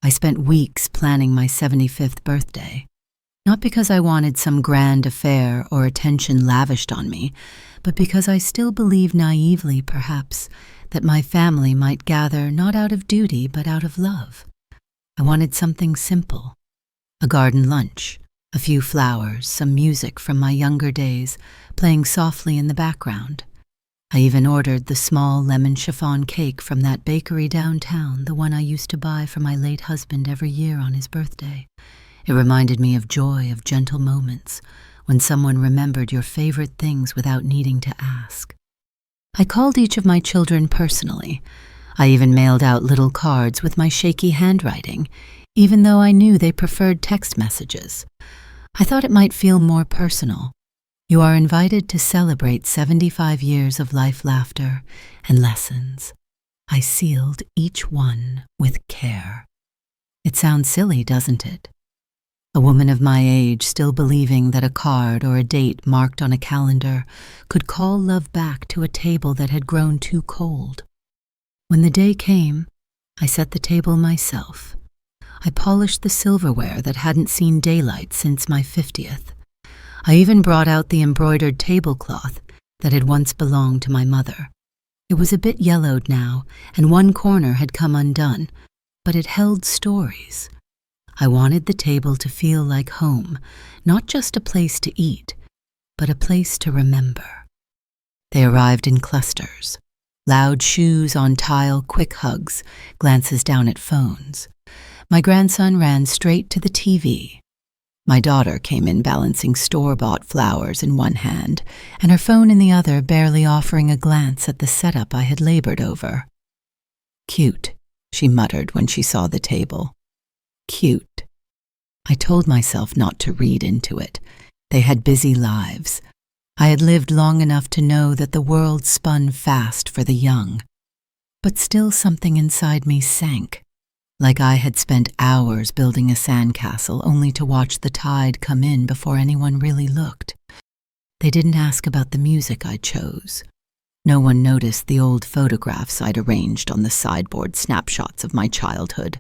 I spent weeks planning my 75th birthday. Not because I wanted some grand affair or attention lavished on me, but because I still believed naively, perhaps, that my family might gather not out of duty but out of love. I wanted something simple. A garden lunch, a few flowers, some music from my younger days, playing softly in the background. I even ordered the small lemon chiffon cake from that bakery downtown, the one I used to buy for my late husband every year on his birthday. It reminded me of joy, of gentle moments, when someone remembered your favorite things without needing to ask. I called each of my children personally. I even mailed out little cards with my shaky handwriting, even though I knew they preferred text messages. I thought it might feel more personal. You are invited to celebrate 75 years of life, laughter, and lessons. I sealed each one with care. It sounds silly, doesn't it? A woman of my age still believing that a card or a date marked on a calendar could call love back to a table that had grown too cold. When the day came, I set the table myself. I polished the silverware that hadn't seen daylight since my 50th. I even brought out the embroidered tablecloth that had once belonged to my mother. It was a bit yellowed now, and one corner had come undone, but it held stories. I wanted the table to feel like home, not just a place to eat, but a place to remember. They arrived in clusters. Loud shoes on tile, quick hugs, glances down at phones. My grandson ran straight to the TV. My daughter came in balancing store-bought flowers in one hand and her phone in the other, barely offering a glance at the setup I had labored over. "Cute," she muttered when she saw the table. Cute. I told myself not to read into it. They had busy lives. I had lived long enough to know that the world spun fast for the young. But still something inside me sank, like I had spent hours building a sandcastle only to watch the tide come in before anyone really looked. They didn't ask about the music I chose. No one noticed the old photographs I'd arranged on the sideboard, snapshots of my childhood.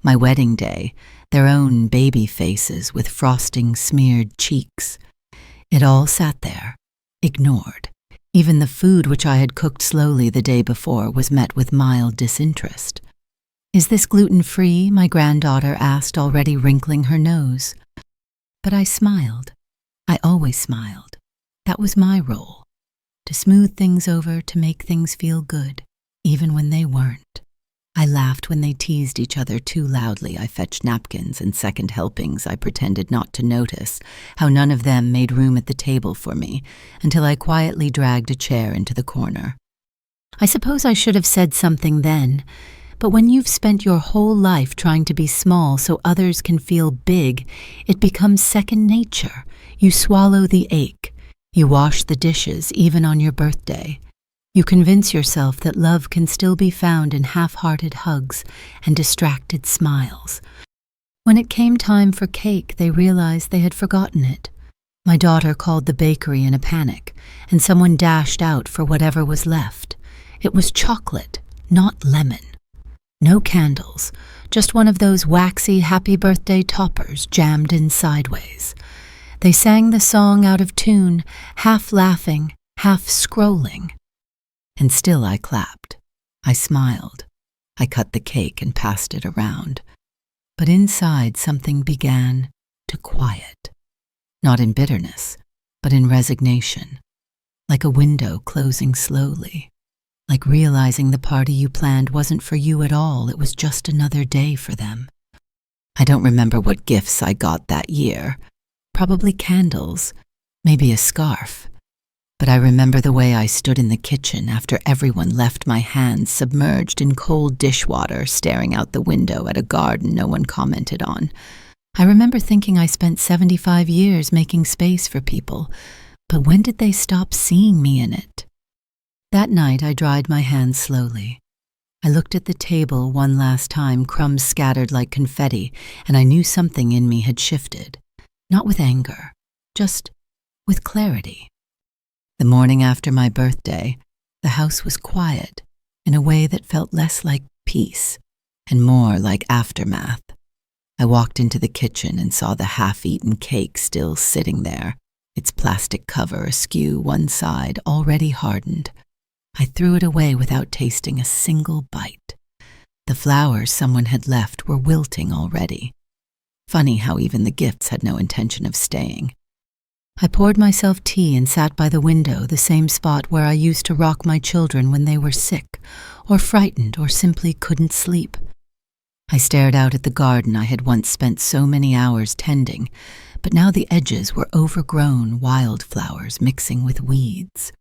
My wedding day, their own baby faces with frosting smeared cheeks. It all sat there, ignored. Even the food which I had cooked slowly the day before was met with mild disinterest. "Is this gluten-free?" my granddaughter asked, already wrinkling her nose. But I smiled. I always smiled. That was my role. To smooth things over, to make things feel good, even when they weren't. I laughed when they teased each other too loudly. I fetched napkins and second helpings. I pretended not to notice how none of them made room at the table for me until I quietly dragged a chair into the corner. I suppose I should have said something then, but when you've spent your whole life trying to be small so others can feel big, it becomes second nature. You swallow the ache. You wash the dishes even on your birthday. You convince yourself that love can still be found in half-hearted hugs and distracted smiles. When it came time for cake, they realized they had forgotten it. My daughter called the bakery in a panic, and someone dashed out for whatever was left. It was chocolate, not lemon. No candles, just one of those waxy happy birthday toppers jammed in sideways. They sang the song out of tune, half laughing, half scrolling. And still I clapped. I smiled. I cut the cake and passed it around. But inside something began to quiet. Not in bitterness, but in resignation. Like a window closing slowly. Like realizing the party you planned wasn't for you at all, it was just another day for them. I don't remember what gifts I got that year. Probably candles, maybe a scarf. But I remember the way I stood in the kitchen after everyone left, my hands submerged in cold dishwater, staring out the window at a garden no one commented on. I remember thinking I spent 75 years making space for people, but when did they stop seeing me in it? That night I dried my hands slowly. I looked at the table one last time, crumbs scattered like confetti, and I knew something in me had shifted. Not with anger, just with clarity. The morning after my birthday, the house was quiet in a way that felt less like peace and more like aftermath. I walked into the kitchen and saw the half-eaten cake still sitting there, its plastic cover askew one side, already hardened. I threw it away without tasting a single bite. The flowers someone had left were wilting already. Funny how even the gifts had no intention of staying. I poured myself tea and sat by the window, the same spot where I used to rock my children when they were sick, or frightened, or simply couldn't sleep. I stared out at the garden I had once spent so many hours tending, but now the edges were overgrown wildflowers mixing with weeds.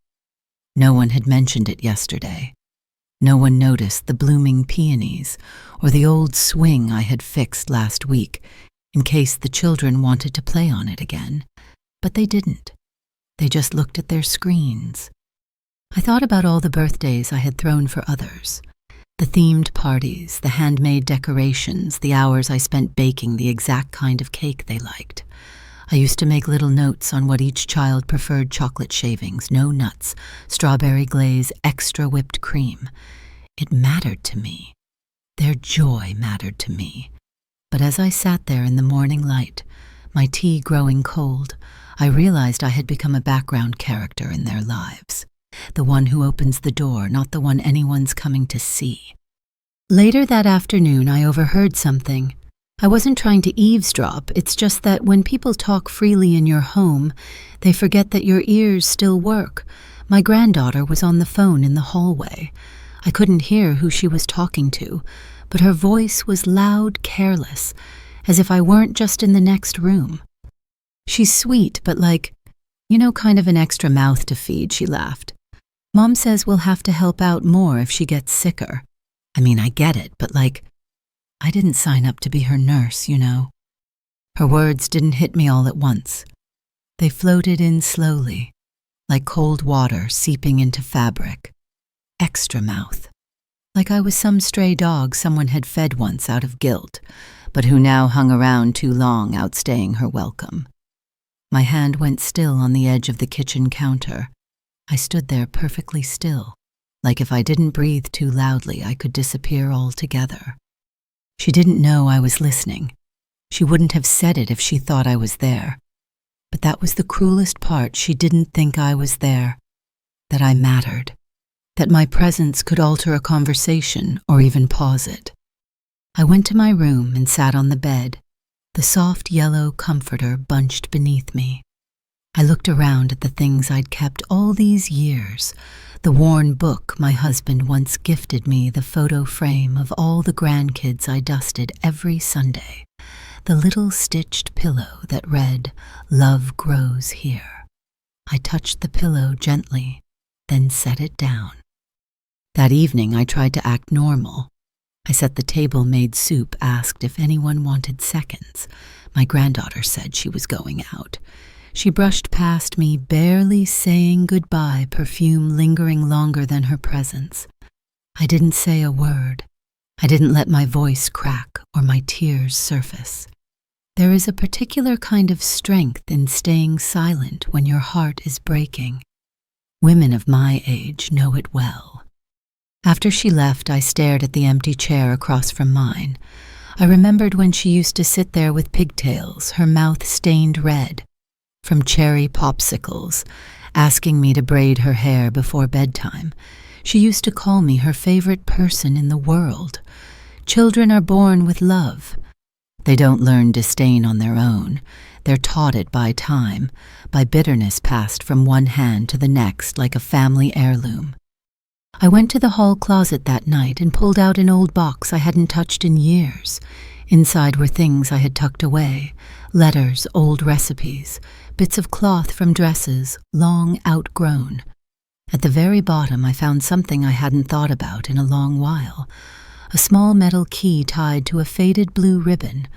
No one had mentioned it yesterday. No one noticed the blooming peonies or the old swing I had fixed last week in case the children wanted to play on it again. But they didn't. They just looked at their screens. I thought about all the birthdays I had thrown for others. The themed parties, the handmade decorations, the hours I spent baking the exact kind of cake they liked. I used to make little notes on what each child preferred: chocolate shavings, no nuts, strawberry glaze, extra whipped cream. It mattered to me. Their joy mattered to me. But as I sat there in the morning light, my tea growing cold, I realized I had become a background character in their lives. The one who opens the door, not the one anyone's coming to see. Later that afternoon, I overheard something. I wasn't trying to eavesdrop, it's just that when people talk freely in your home, they forget that your ears still work. My granddaughter was on the phone in the hallway. I couldn't hear who she was talking to, but her voice was loud, careless, as if I weren't just in the next room. She's sweet, but kind of an extra mouth to feed, she laughed. Mom says we'll have to help out more if she gets sicker. I mean, I get it, but I didn't sign up to be her nurse, you know. Her words didn't hit me all at once. They floated in slowly, like cold water seeping into fabric. Extra mouth. Like I was some stray dog someone had fed once out of guilt, but who now hung around too long, outstaying her welcome. My hand went still on the edge of the kitchen counter. I stood there perfectly still, like if I didn't breathe too loudly, I could disappear altogether. She didn't know I was listening. She wouldn't have said it if she thought I was there. But that was the cruelest part. She didn't think I was there, that I mattered, that my presence could alter a conversation or even pause it. I went to my room and sat on the bed, the soft yellow comforter bunched beneath me. I looked around at the things I'd kept all these years, the worn book my husband once gifted me, the photo frame of all the grandkids I dusted every Sunday, the little stitched pillow that read, "Love grows here." I touched the pillow gently, then set it down. That evening I tried to act normal. I set the table, made soup, asked if anyone wanted seconds. My granddaughter said she was going out. She brushed past me, barely saying goodbye, perfume lingering longer than her presence. I didn't say a word. I didn't let my voice crack or my tears surface. There is a particular kind of strength in staying silent when your heart is breaking. Women of my age know it well. After she left, I stared at the empty chair across from mine. I remembered when she used to sit there with pigtails, her mouth stained red, from cherry popsicles, asking me to braid her hair before bedtime. She used to call me her favorite person in the world. Children are born with love. They don't learn disdain on their own. They're taught it by time, by bitterness passed from one hand to the next like a family heirloom. I went to the hall closet that night and pulled out an old box I hadn't touched in years. Inside were things I had tucked away, letters, old recipes, bits of cloth from dresses, long outgrown. At the very bottom I found something I hadn't thought about in a long while, a small metal key tied to a faded blue ribbon.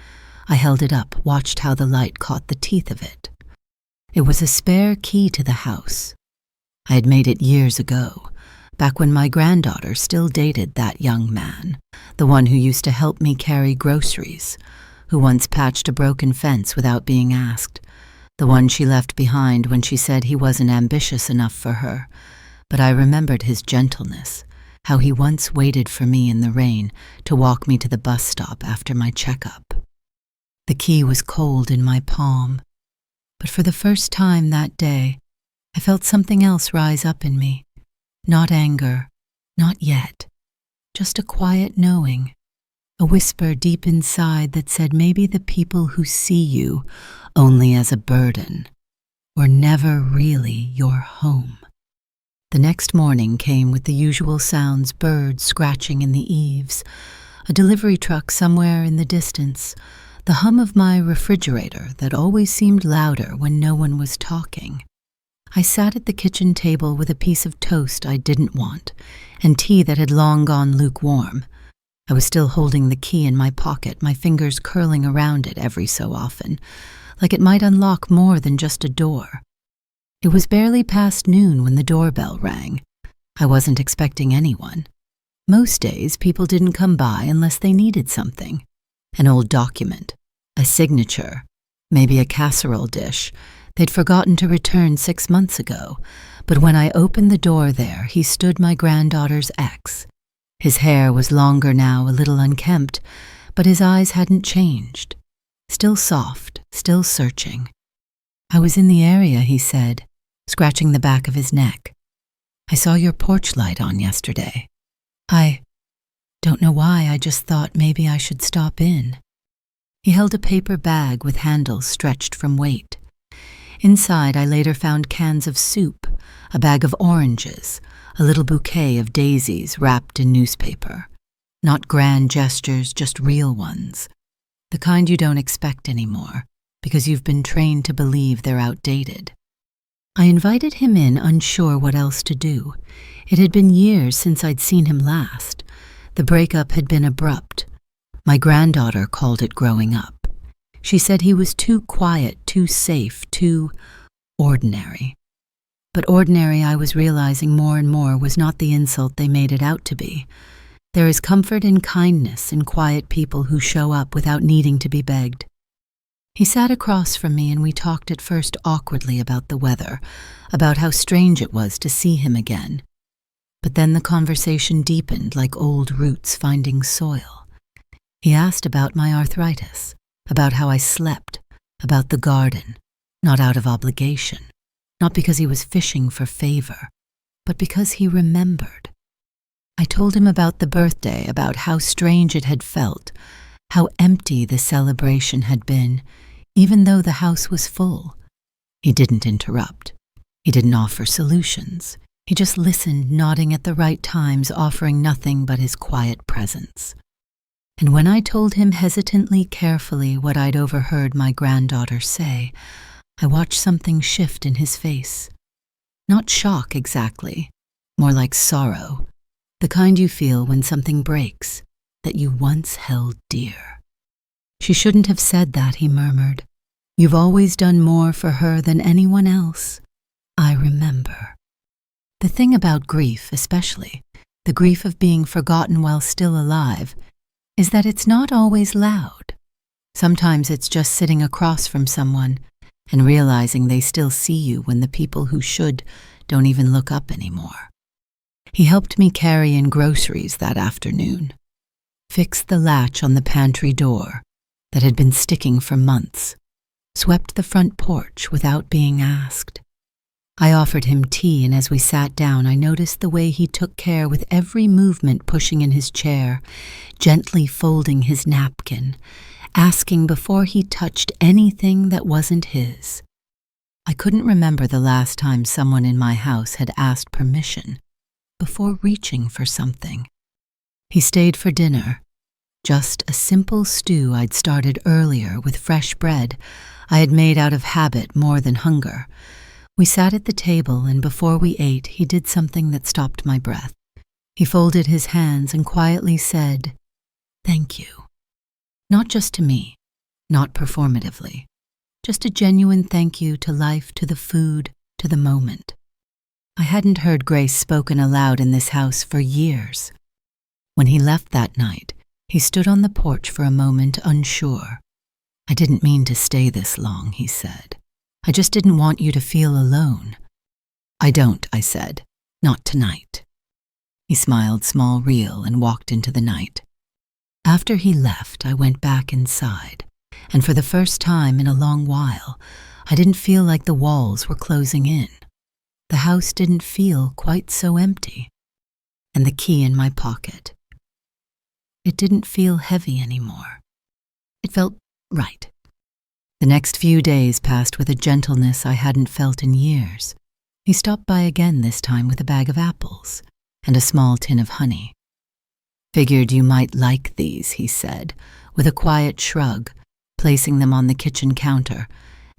I held it up, watched how the light caught the teeth of it. It was a spare key to the house. I had made it years ago, back when my granddaughter still dated that young man, the one who used to help me carry groceries, who once patched a broken fence without being asked, the one she left behind when she said he wasn't ambitious enough for her. But I remembered his gentleness, how he once waited for me in the rain to walk me to the bus stop after my checkup. The key was cold in my palm, but for the first time that day, I felt something else rise up in me. Not anger, not yet, just a quiet knowing, a whisper deep inside that said maybe the people who see you only as a burden were never really your home. The next morning came with the usual sounds: birds scratching in the eaves, a delivery truck somewhere in the distance, the hum of my refrigerator that always seemed louder when no one was talking. I sat at the kitchen table with a piece of toast I didn't want and tea that had long gone lukewarm. I was still holding the key in my pocket, my fingers curling around it every so often, like it might unlock more than just a door. It was barely past noon when the doorbell rang. I wasn't expecting anyone. Most days, people didn't come by unless they needed something. An old document, a signature, maybe a casserole dish they'd forgotten to return 6 months ago. But when I opened the door there, he stood, my granddaughter's ex. His hair was longer now, a little unkempt, but his eyes hadn't changed. Still soft, still searching. "I was in the area," he said, scratching the back of his neck. "I saw your porch light on yesterday. I don't know why, I just thought maybe I should stop in." He held a paper bag with handles stretched from weight. Inside, I later found cans of soup, a bag of oranges, a little bouquet of daisies wrapped in newspaper. Not grand gestures, just real ones. The kind you don't expect anymore, because you've been trained to believe they're outdated. I invited him in, unsure what else to do. It had been years since I'd seen him last. The breakup had been abrupt. My granddaughter called it growing up. She said he was too quiet, too safe, too ordinary. But ordinary, I was realizing more and more, was not the insult they made it out to be. There is comfort and kindness in quiet people who show up without needing to be begged. He sat across from me and we talked at first awkwardly about the weather, about how strange it was to see him again. But then the conversation deepened like old roots finding soil. He asked about my arthritis, about how I slept, about the garden, not out of obligation, not because he was fishing for favor, but because he remembered. I told him about the birthday, about how strange it had felt, how empty the celebration had been, even though the house was full. He didn't interrupt. He didn't offer solutions. He just listened, nodding at the right times, offering nothing but his quiet presence. And when I told him hesitantly, carefully, what I'd overheard my granddaughter say, I watched something shift in his face. Not shock exactly, more like sorrow, the kind you feel when something breaks that you once held dear. "She shouldn't have said that," he murmured. "You've always done more for her than anyone else. I remember." The thing about grief, especially, the grief of being forgotten while still alive, is that it's not always loud. Sometimes it's just sitting across from someone and realizing they still see you when the people who should don't even look up anymore. He helped me carry in groceries that afternoon, fixed the latch on the pantry door that had been sticking for months, swept the front porch without being asked. I offered him tea, and as we sat down, I noticed the way he took care with every movement, pushing in his chair, gently folding his napkin, asking before he touched anything that wasn't his. I couldn't remember the last time someone in my house had asked permission before reaching for something. He stayed for dinner, just a simple stew I'd started earlier with fresh bread I had made out of habit more than hunger. We sat at the table, and before we ate, he did something that stopped my breath. He folded his hands and quietly said, "Thank you." Not just to me, not performatively, just a genuine thank you to life, to the food, to the moment. I hadn't heard grace spoken aloud in this house for years. When he left that night, he stood on the porch for a moment, unsure. "I didn't mean to stay this long," he said. "I just didn't want you to feel alone." "I don't," I said. "Not tonight." He smiled small real and walked into the night. After he left, I went back inside, and for the first time in a long while, I didn't feel like the walls were closing in. The house didn't feel quite so empty. And the key in my pocket. It didn't feel heavy anymore. It felt right. The next few days passed with a gentleness I hadn't felt in years. He stopped by again this time with a bag of apples and a small tin of honey. "Figured you might like these," he said, with a quiet shrug, placing them on the kitchen counter,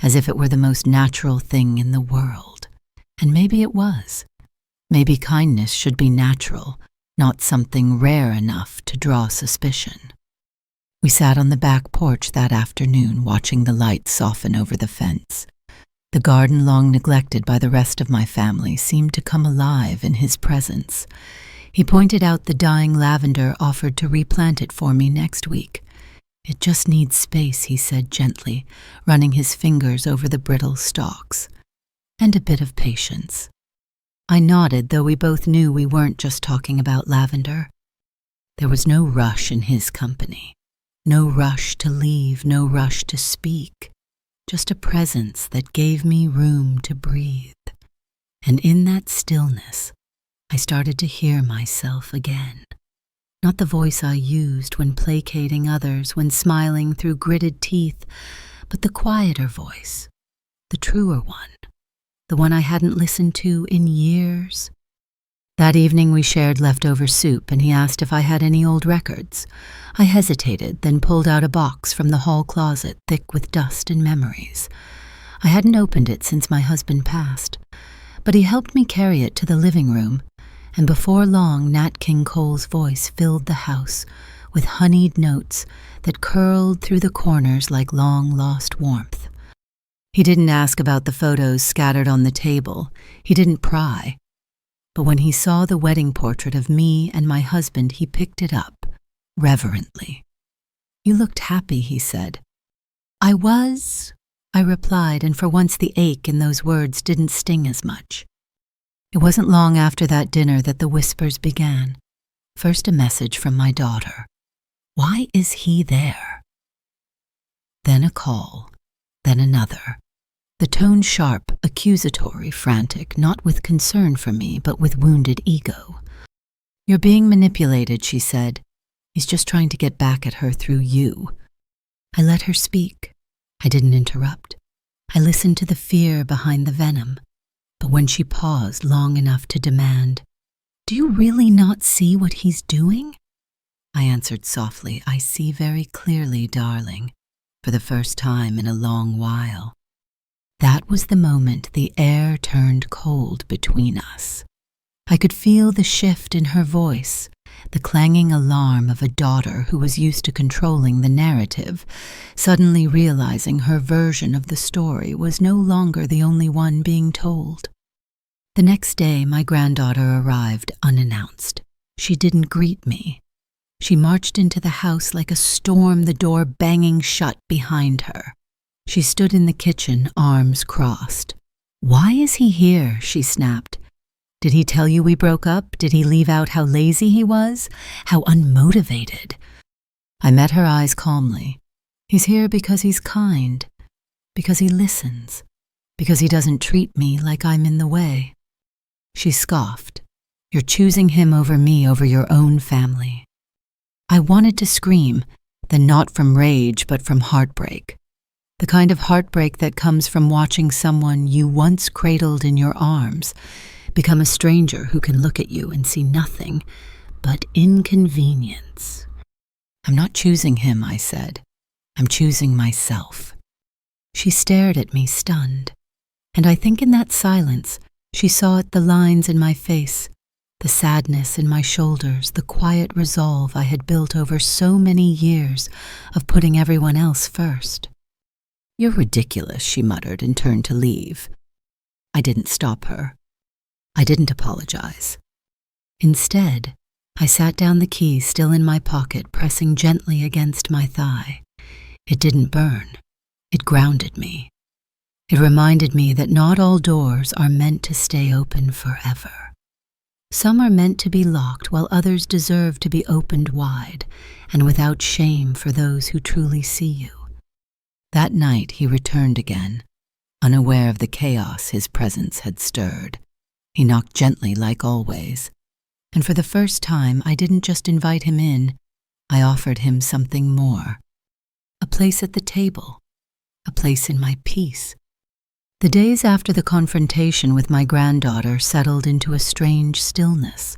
as if it were the most natural thing in the world. And maybe it was. Maybe kindness should be natural, not something rare enough to draw suspicion. We sat on the back porch that afternoon, watching the light soften over the fence. The garden, long neglected by the rest of my family, seemed to come alive in his presence. He pointed out the dying lavender, offered to replant it for me next week. "It just needs space," he said gently, running his fingers over the brittle stalks. "And a bit of patience." I nodded, though we both knew we weren't just talking about lavender. There was no rush in his company. No rush to leave, no rush to speak. Just a presence that gave me room to breathe. And in that stillness, I started to hear myself again. Not the voice I used when placating others, when smiling through gritted teeth, but the quieter voice, the truer one. The one I hadn't listened to in years. That evening we shared leftover soup, and he asked if I had any old records. I hesitated, then pulled out a box from the hall closet thick with dust and memories. I hadn't opened it since my husband passed, but he helped me carry it to the living room, and before long Nat King Cole's voice filled the house with honeyed notes that curled through the corners like long-lost warmth. He didn't ask about the photos scattered on the table. He didn't pry. But when he saw the wedding portrait of me and my husband, he picked it up, reverently. "You looked happy," he said. "I was," I replied, and for once the ache in those words didn't sting as much. It wasn't long after that dinner that the whispers began. First a message from my daughter. "Why is he there?" Then a call, then another. The tone sharp, accusatory, frantic, not with concern for me, but with wounded ego. "You're being manipulated," she said. "He's just trying to get back at her through you." I let her speak. I didn't interrupt. I listened to the fear behind the venom. But when she paused long enough to demand, "Do you really not see what he's doing?" I answered softly, "I see very clearly, darling, for the first time in a long while." That was the moment the air turned cold between us. I could feel the shift in her voice, the clanging alarm of a daughter who was used to controlling the narrative, suddenly realizing her version of the story was no longer the only one being told. The next day, my granddaughter arrived unannounced. She didn't greet me. She marched into the house like a storm, the door banging shut behind her. She stood in the kitchen, arms crossed. "Why is he here?" she snapped. "Did he tell you we broke up? Did he leave out how lazy he was? How unmotivated?" I met her eyes calmly. "He's here because he's kind, because he listens, because he doesn't treat me like I'm in the way." She scoffed. "You're choosing him over me, over your own family." I wanted to scream, then not from rage, but from heartbreak. The kind of heartbreak that comes from watching someone you once cradled in your arms become a stranger who can look at you and see nothing but inconvenience. "I'm not choosing him," I said. "I'm choosing myself." She stared at me, stunned, and I think in that silence she saw the lines in my face, the sadness in my shoulders, the quiet resolve I had built over so many years of putting everyone else first. "You're ridiculous," she muttered and turned to leave. I didn't stop her. I didn't apologize. Instead, I sat down, the key still in my pocket, pressing gently against my thigh. It didn't burn. It grounded me. It reminded me that not all doors are meant to stay open forever. Some are meant to be locked, while others deserve to be opened wide, and without shame for those who truly see you. That night he returned again, unaware of the chaos his presence had stirred. He knocked gently like always, and for the first time I didn't just invite him in, I offered him something more. A place at the table, a place in my peace. The days after the confrontation with my granddaughter settled into a strange stillness,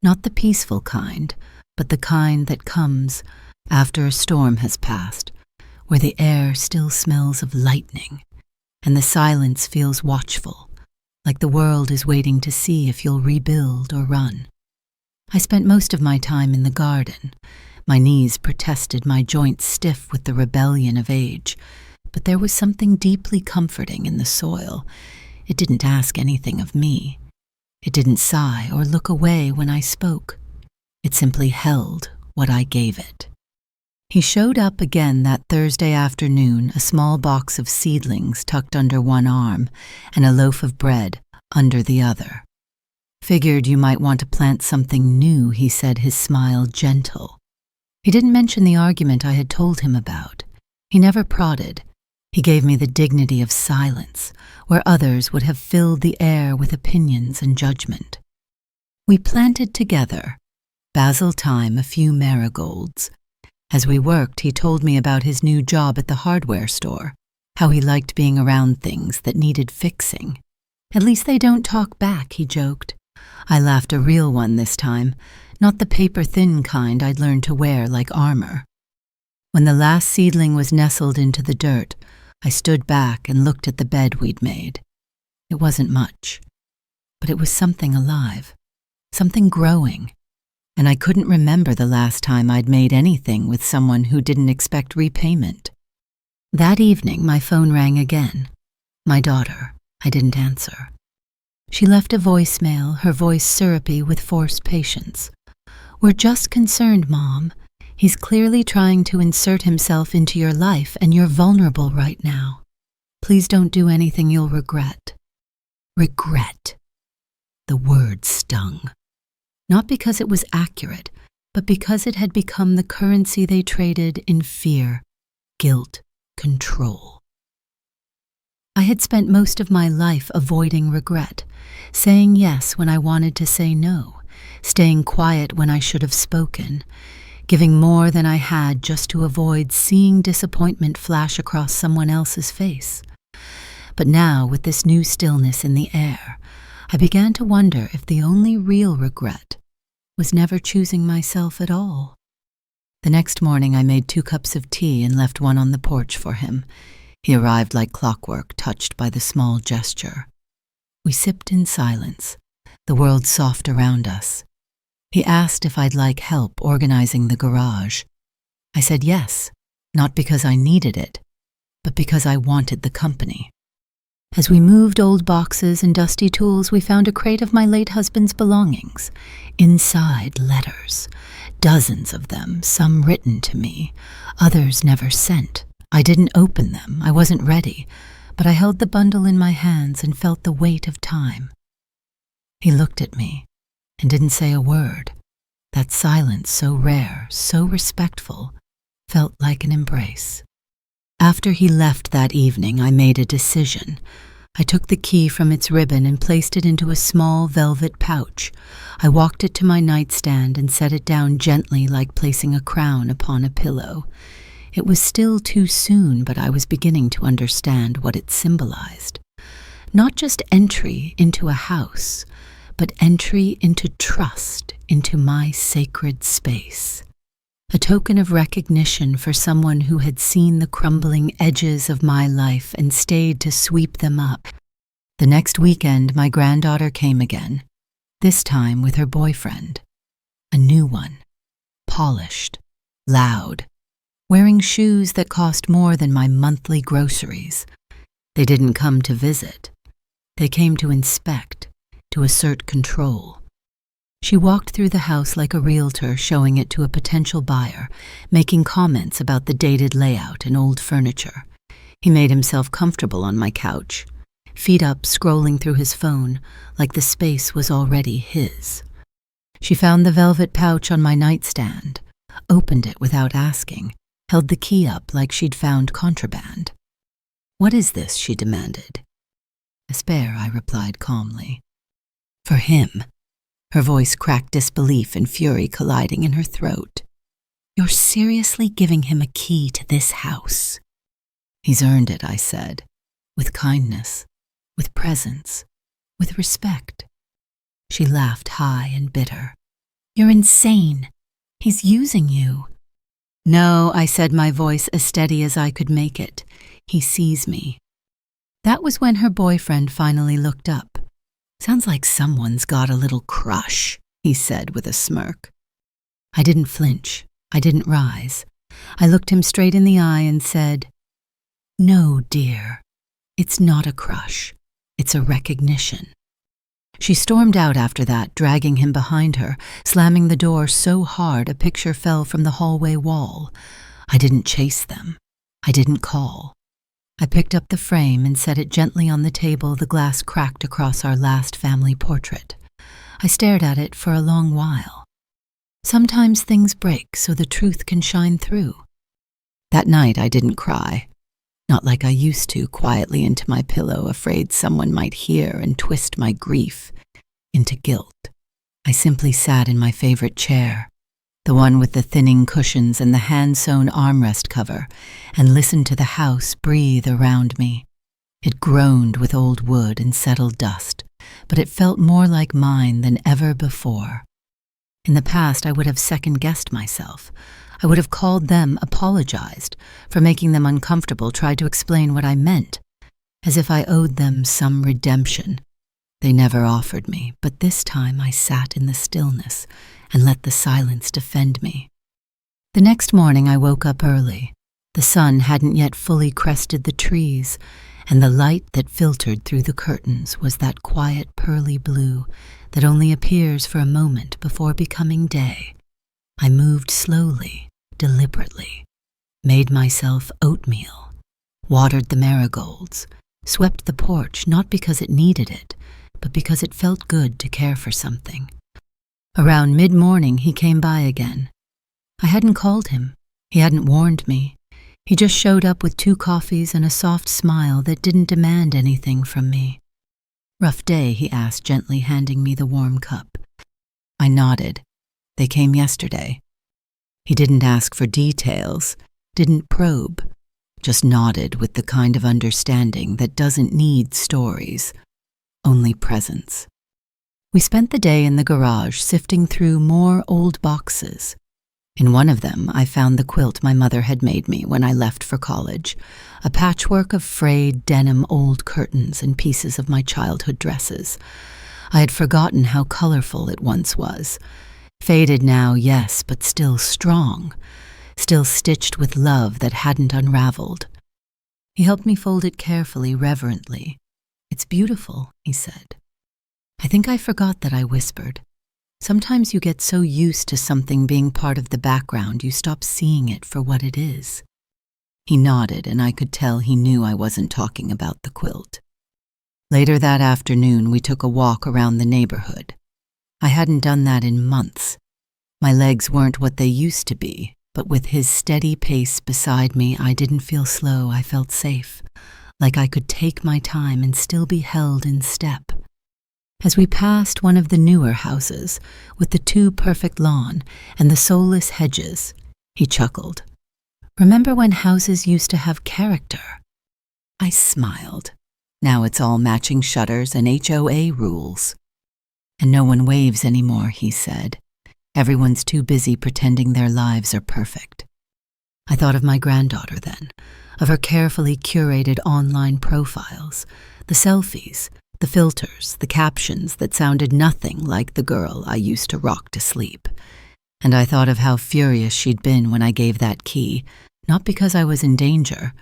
not the peaceful kind, but the kind that comes after a storm has passed, where the air still smells of lightning, and the silence feels watchful, like the world is waiting to see if you'll rebuild or run. I spent most of my time in the garden. My knees protested, my joints stiff with the rebellion of age, but there was something deeply comforting in the soil. It didn't ask anything of me. It didn't sigh or look away when I spoke. It simply held what I gave it. He showed up again that Thursday afternoon, a small box of seedlings tucked under one arm and a loaf of bread under the other. Figured you might want to plant something new, he said, his smile gentle. He didn't mention the argument I had told him about. He never prodded. He gave me the dignity of silence, where others would have filled the air with opinions and judgment. We planted together, basil thyme, a few marigolds. As we worked, he told me about his new job at the hardware store, how he liked being around things that needed fixing. At least they don't talk back, he joked. I laughed, a real one this time, not the paper-thin kind I'd learned to wear like armor. When the last seedling was nestled into the dirt, I stood back and looked at the bed we'd made. It wasn't much, but it was something alive, something growing, and I couldn't remember the last time I'd made anything with someone who didn't expect repayment. That evening, my phone rang again. My daughter. I didn't answer. She left a voicemail, her voice syrupy with forced patience. "We're just concerned, Mom. He's clearly trying to insert himself into your life, and you're vulnerable right now. Please don't do anything you'll regret." Regret. The word stung. Not because it was accurate, but because it had become the currency they traded in fear, guilt, control. I had spent most of my life avoiding regret, saying yes when I wanted to say no, staying quiet when I should have spoken, giving more than I had just to avoid seeing disappointment flash across someone else's face. But now, with this new stillness in the air, I began to wonder if the only real regret was never choosing myself at all. The next morning I made 2 cups of tea and left one on the porch for him. He arrived like clockwork, touched by the small gesture. We sipped in silence, the world soft around us. He asked if I'd like help organizing the garage. I said yes, not because I needed it, but because I wanted the company. As we moved old boxes and dusty tools, we found a crate of my late husband's belongings. Inside, letters, dozens of them, some written to me, others never sent. I didn't open them, I wasn't ready, but I held the bundle in my hands and felt the weight of time. He looked at me and didn't say a word. That silence, so rare, so respectful, felt like an embrace. After he left that evening, I made a decision. I took the key from its ribbon and placed it into a small velvet pouch. I walked it to my nightstand and set it down gently, like placing a crown upon a pillow. It was still too soon, but I was beginning to understand what it symbolized. Not just entry into a house, but entry into trust, into my sacred space. A token of recognition for someone who had seen the crumbling edges of my life and stayed to sweep them up. The next weekend, my granddaughter came again, this time with her boyfriend. A new one, polished, loud, wearing shoes that cost more than my monthly groceries. They didn't come to visit. They came to inspect, to assert control. She walked through the house like a realtor, showing it to a potential buyer, making comments about the dated layout and old furniture. He made himself comfortable on my couch, feet up scrolling through his phone, like the space was already his. She found the velvet pouch on my nightstand, opened it without asking, held the key up like she'd found contraband. "What is this?" she demanded. "A spare," I replied calmly. "For him." Her voice cracked disbelief and fury colliding in her throat. "You're seriously giving him a key to this house?" "He's earned it," I said, with kindness, with presence, with respect. She laughed high and bitter. "You're insane. He's using you." "No," I said, my voice as steady as I could make it. "He sees me." That was when her boyfriend finally looked up. "Sounds like someone's got a little crush," he said with a smirk. I didn't flinch. I didn't rise. I looked him straight in the eye and said, "No, dear, it's not a crush. It's a recognition." She stormed out after that, dragging him behind her, slamming the door so hard a picture fell from the hallway wall. I didn't chase them. I didn't call. I picked up the frame and set it gently on the table. The glass cracked across our last family portrait. I stared at it for a long while. Sometimes things break so the truth can shine through. That night I didn't cry. Not like I used to, quietly into my pillow, afraid someone might hear and twist my grief into guilt. I simply sat in my favorite chair, the one with the thinning cushions and the hand-sewn armrest cover, and listened to the house breathe around me. It groaned with old wood and settled dust, but it felt more like mine than ever before. In the past, I would have second-guessed myself. I would have called them, apologized for making them uncomfortable, tried to explain what I meant, as if I owed them some redemption. They never offered me, but this time I sat in the stillness and let the silence defend me. The next morning I woke up early. The sun hadn't yet fully crested the trees, and the light that filtered through the curtains was that quiet pearly blue that only appears for a moment before becoming day. I moved slowly, deliberately, made myself oatmeal, watered the marigolds, swept the porch not because it needed it, but because it felt good to care for something. Around mid-morning he came by again. I hadn't called him. He hadn't warned me. He just showed up with 2 coffees and a soft smile that didn't demand anything from me. "Rough day?" he asked, gently handing me the warm cup. I nodded. "They came yesterday." He didn't ask for details, didn't probe, just nodded with the kind of understanding that doesn't need stories, only presence. We spent the day in the garage sifting through more old boxes. In one of them, I found the quilt my mother had made me when I left for college, a patchwork of frayed denim old curtains and pieces of my childhood dresses. I had forgotten how colorful it once was. Faded now, yes, but still strong, still stitched with love that hadn't unraveled. He helped me fold it carefully, reverently. "It's beautiful," he said. I think I forgot that I whispered. Sometimes you get so used to something being part of the background you stop seeing it for what it is. He nodded, and I could tell he knew I wasn't talking about the quilt. Later that afternoon, we took a walk around the neighborhood. I hadn't done that in months. My legs weren't what they used to be, but with his steady pace beside me, I didn't feel slow. I felt safe, like I could take my time and still be held in step. As we passed one of the newer houses, with the too perfect lawn and the soulless hedges, he chuckled. "Remember when houses used to have character?" I smiled. "Now it's all matching shutters and HOA rules." "And no one waves anymore," he said. "Everyone's too busy pretending their lives are perfect." I thought of my granddaughter then, of her carefully curated online profiles, the selfies, the filters, the captions that sounded nothing like the girl I used to rock to sleep. And I thought of how furious she'd been when I gave that key, not because I was in danger,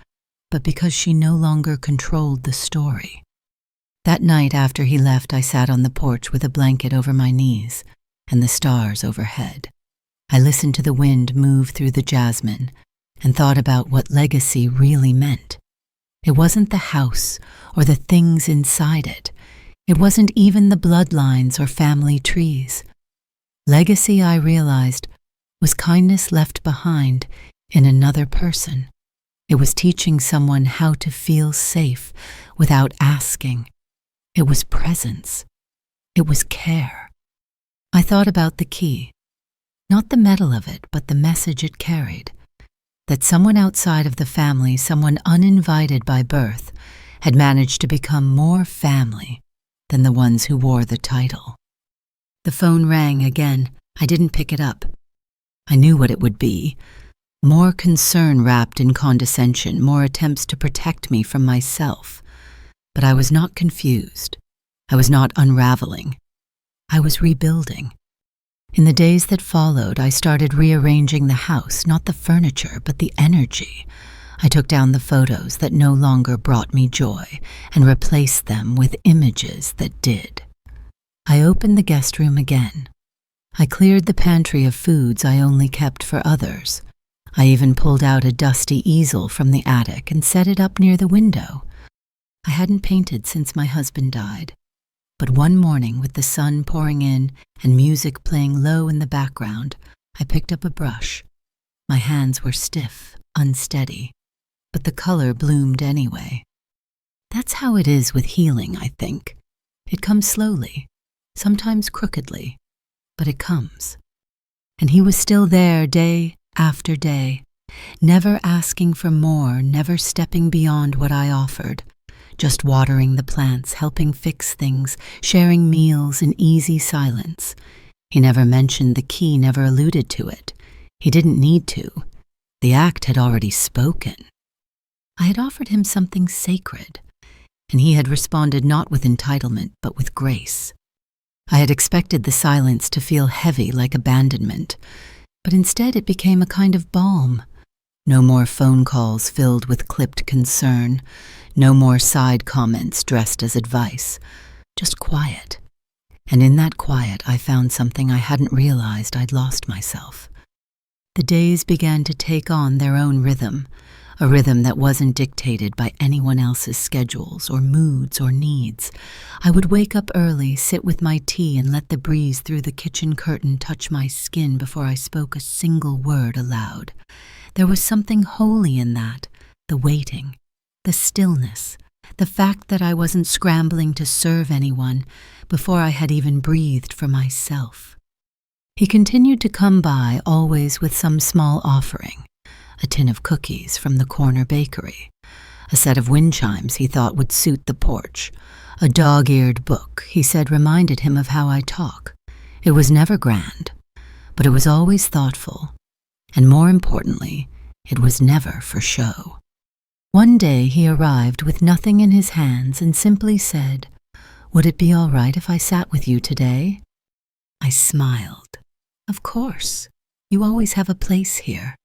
but because she no longer controlled the story. That night after he left, I sat on the porch with a blanket over my knees and the stars overhead. I listened to the wind move through the jasmine and thought about what legacy really meant. It wasn't the house or the things inside it. It wasn't even the bloodlines or family trees. Legacy, I realized, was kindness left behind in another person. It was teaching someone how to feel safe without asking. It was presence. It was care. I thought about the key, not the metal of it, but the message it carried. That someone outside of the family, someone uninvited by birth, had managed to become more family than the ones who wore the title. The phone rang again. I didn't pick it up. I knew what it would be. More concern wrapped in condescension, more attempts to protect me from myself. But I was not confused. I was not unraveling. I was rebuilding. In the days that followed, I started rearranging the house, not the furniture, but the energy. I took down the photos that no longer brought me joy and replaced them with images that did. I opened the guest room again. I cleared the pantry of foods I only kept for others. I even pulled out a dusty easel from the attic and set it up near the window. I hadn't painted since my husband died. But one morning, with the sun pouring in and music playing low in the background, I picked up a brush. My hands were stiff, unsteady, but the color bloomed anyway. That's how it is with healing, I think. It comes slowly, sometimes crookedly, but it comes. And he was still there day after day, never asking for more, never stepping beyond what I offered. Just watering the plants, helping fix things, sharing meals in easy silence. He never mentioned the key, never alluded to it. He didn't need to. The act had already spoken. I had offered him something sacred, and he had responded not with entitlement, but with grace. I had expected the silence to feel heavy like abandonment, but instead it became a kind of balm. No more phone calls filled with clipped concern. No more side comments dressed as advice. Just quiet. And in that quiet, I found something I hadn't realized. I'd lost myself. The days began to take on their own rhythm, a rhythm that wasn't dictated by anyone else's schedules or moods or needs. I would wake up early, sit with my tea, and let the breeze through the kitchen curtain touch my skin before I spoke a single word aloud. There was something holy in that, the waiting, the stillness, the fact that I wasn't scrambling to serve anyone before I had even breathed for myself. He continued to come by, always with some small offering, a tin of cookies from the corner bakery, a set of wind chimes he thought would suit the porch, a dog-eared book he said reminded him of how I talk. It was never grand, but it was always thoughtful. And more importantly, it was never for show. One day he arrived with nothing in his hands and simply said, "Would it be all right if I sat with you today?" I smiled. "Of course. You always have a place here."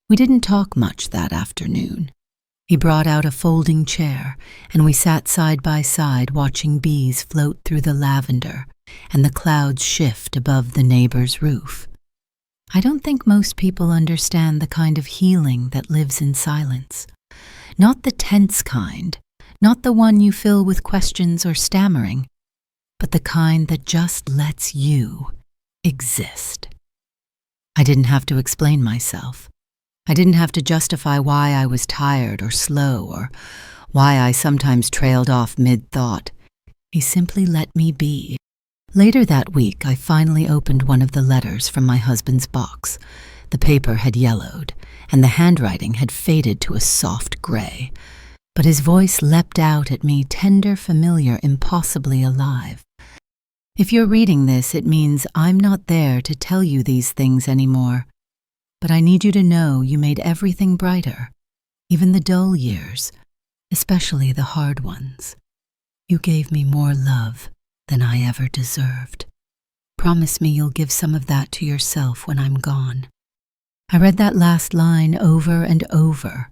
We didn't talk much that afternoon. He brought out a folding chair, and we sat side by side watching bees float through the lavender and the clouds shift above the neighbor's roof. I don't think most people understand the kind of healing that lives in silence. Not the tense kind, not the one you fill with questions or stammering, but the kind that just lets you exist. I didn't have to explain myself. I didn't have to justify why I was tired or slow or why I sometimes trailed off mid-thought. He simply let me be. Later that week, I finally opened one of the letters from my husband's box. The paper had yellowed, and the handwriting had faded to a soft gray. But his voice leapt out at me, tender, familiar, impossibly alive. If you're reading this, it means I'm not there to tell you these things anymore. But I need you to know you made everything brighter, even the dull years, especially the hard ones. You gave me more love than I ever deserved. Promise me you'll give some of that to yourself when I'm gone. I read that last line over and over.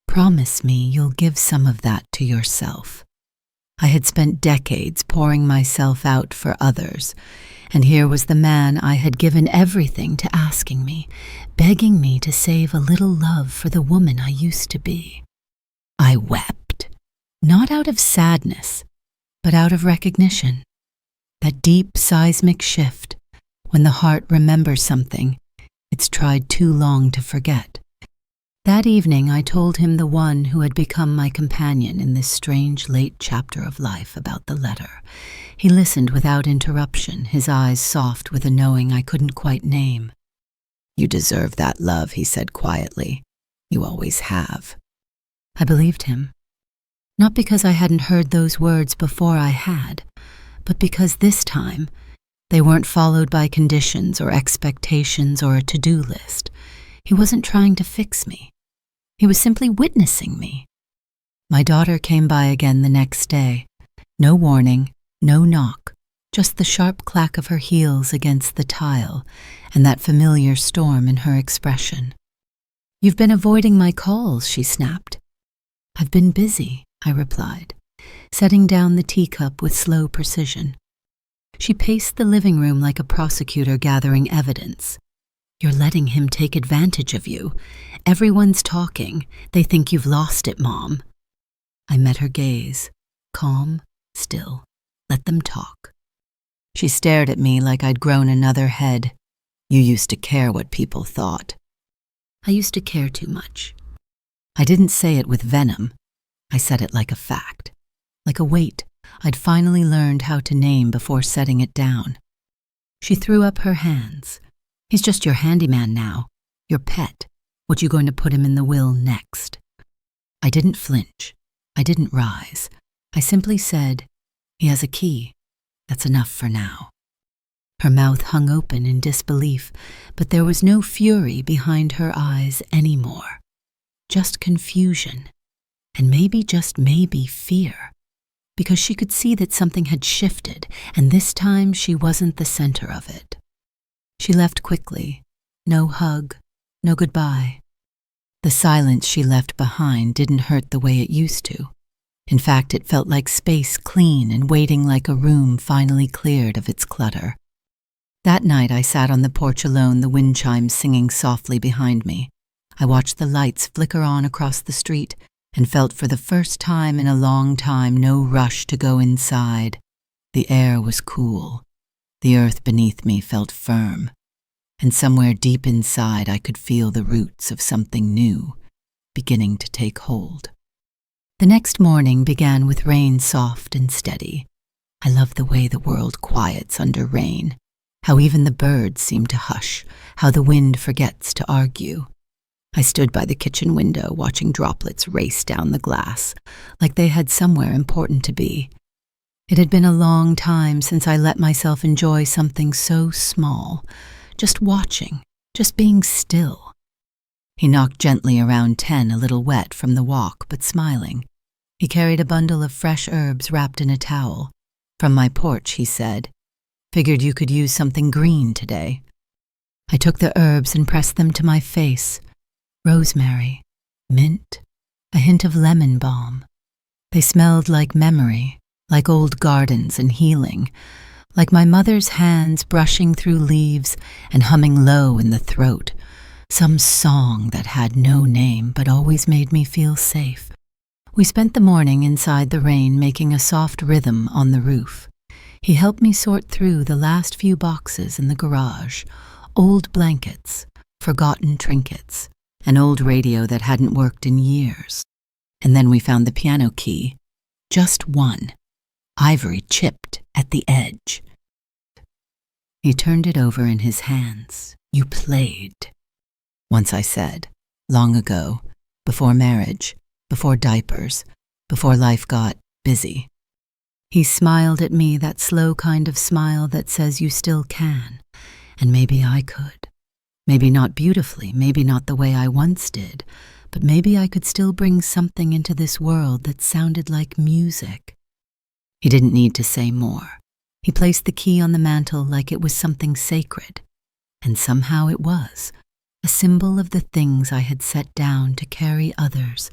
Promise me you'll give some of that to yourself. I had spent decades pouring myself out for others, and here was the man I had given everything to asking me, begging me to save a little love for the woman I used to be. I I wept, not out of sadness, but out of recognition. That deep seismic shift, when the heart remembers something it's tried too long to forget. That evening I told him the one who had become my companion in this strange late chapter of life about the letter. He listened without interruption, his eyes soft with a knowing I couldn't quite name. "You deserve that love," he said quietly. "You always have." I believed him. Not because I hadn't heard those words before I had, but because this time they weren't followed by conditions or expectations or a to-do list. He wasn't trying to fix me. He was simply witnessing me. My daughter came by again the next day. No warning, no knock, just the sharp clack of her heels against the tile and that familiar storm in her expression. "You've been avoiding my calls," she snapped. "I've been busy," I replied, setting down the teacup with slow precision. She paced the living room like a prosecutor gathering evidence. "You're letting him take advantage of you. Everyone's talking. They think you've lost it, Mom." I met her gaze, calm, still. Let them talk. She stared at me like I'd grown another head. "You used to care what people thought." I used to care too much. I didn't say it with venom. I said it like a fact, like a weight I'd finally learned how to name before setting it down. She threw up her hands. "He's just your handyman now, your pet. What you going to put him in the will next?" I didn't flinch. I didn't rise. I simply said, "He has a key. That's enough for now." Her mouth hung open in disbelief, but there was no fury behind her eyes anymore. Just confusion, and maybe, just maybe, fear. Because she could see that something had shifted, and this time she wasn't the center of it. She left quickly. No hug, no goodbye. The silence she left behind didn't hurt the way it used to. In fact, it felt like space clean and waiting like a room finally cleared of its clutter. That night I sat on the porch alone, the wind chimes singing softly behind me. I watched the lights flicker on across the street and felt for the first time in a long time no rush to go inside. The air was cool. The earth beneath me felt firm. And somewhere deep inside I could feel the roots of something new beginning to take hold. The next morning began with rain soft and steady. I love the way the world quiets under rain, how even the birds seem to hush, how the wind forgets to argue. I stood by the kitchen window watching droplets race down the glass, like they had somewhere important to be. It had been a long time since I let myself enjoy something so small, just watching, just being still. He knocked gently around 10, a little wet from the walk, but smiling. He carried a bundle of fresh herbs wrapped in a towel. "From my porch," he said. "Figured you could use something green today." I took the herbs and pressed them to my face. Rosemary, mint, a hint of lemon balm. They smelled like memory, like old gardens and healing, like my mother's hands brushing through leaves and humming low in the throat, some song that had no name but always made me feel safe. We spent the morning inside the rain making a soft rhythm on the roof. He helped me sort through the last few boxes in the garage, old blankets, forgotten trinkets, an old radio that hadn't worked in years. And then we found the piano key, just one, ivory chipped at the edge. He turned it over in his hands. "You played." Once I said, long ago, before marriage, before diapers, before life got busy. He smiled at me, that slow kind of smile that says you still can, and maybe I could. Maybe not beautifully, maybe not the way I once did, but maybe I could still bring something into this world that sounded like music. He didn't need to say more. He placed the key on the mantel like it was something sacred, and somehow it was, a symbol of the things I had set down to carry others,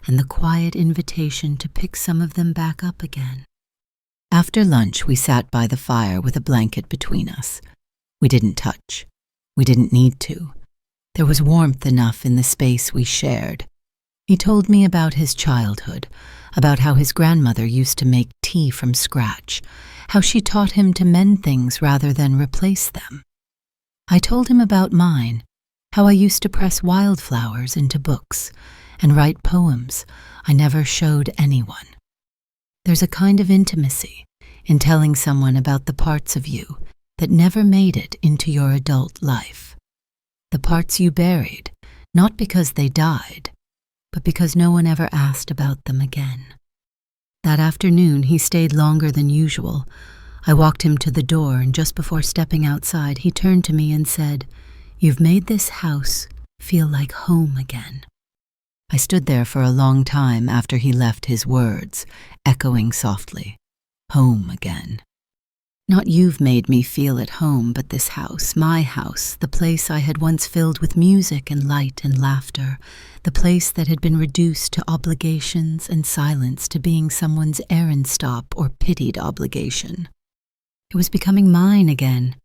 and the quiet invitation to pick some of them back up again. After lunch, we sat by the fire with a blanket between us. We didn't touch. We didn't need to. There was warmth enough in the space we shared. He told me about his childhood, about how his grandmother used to make tea from scratch, how she taught him to mend things rather than replace them. I told him about mine, how I used to press wildflowers into books and write poems I never showed anyone. There's a kind of intimacy in telling someone about the parts of you that never made it into your adult life. The parts you buried, not because they died, but because no one ever asked about them again. That afternoon, he stayed longer than usual. I walked him to the door, and just before stepping outside, he turned to me and said, "You've made this house feel like home again." I stood there for a long time after he left, his words echoing softly, "Home again." Not "you've made me feel at home," but this house, my house, the place I had once filled with music and light and laughter, the place that had been reduced to obligations and silence, to being someone's errand stop or pitied obligation. It was becoming mine again,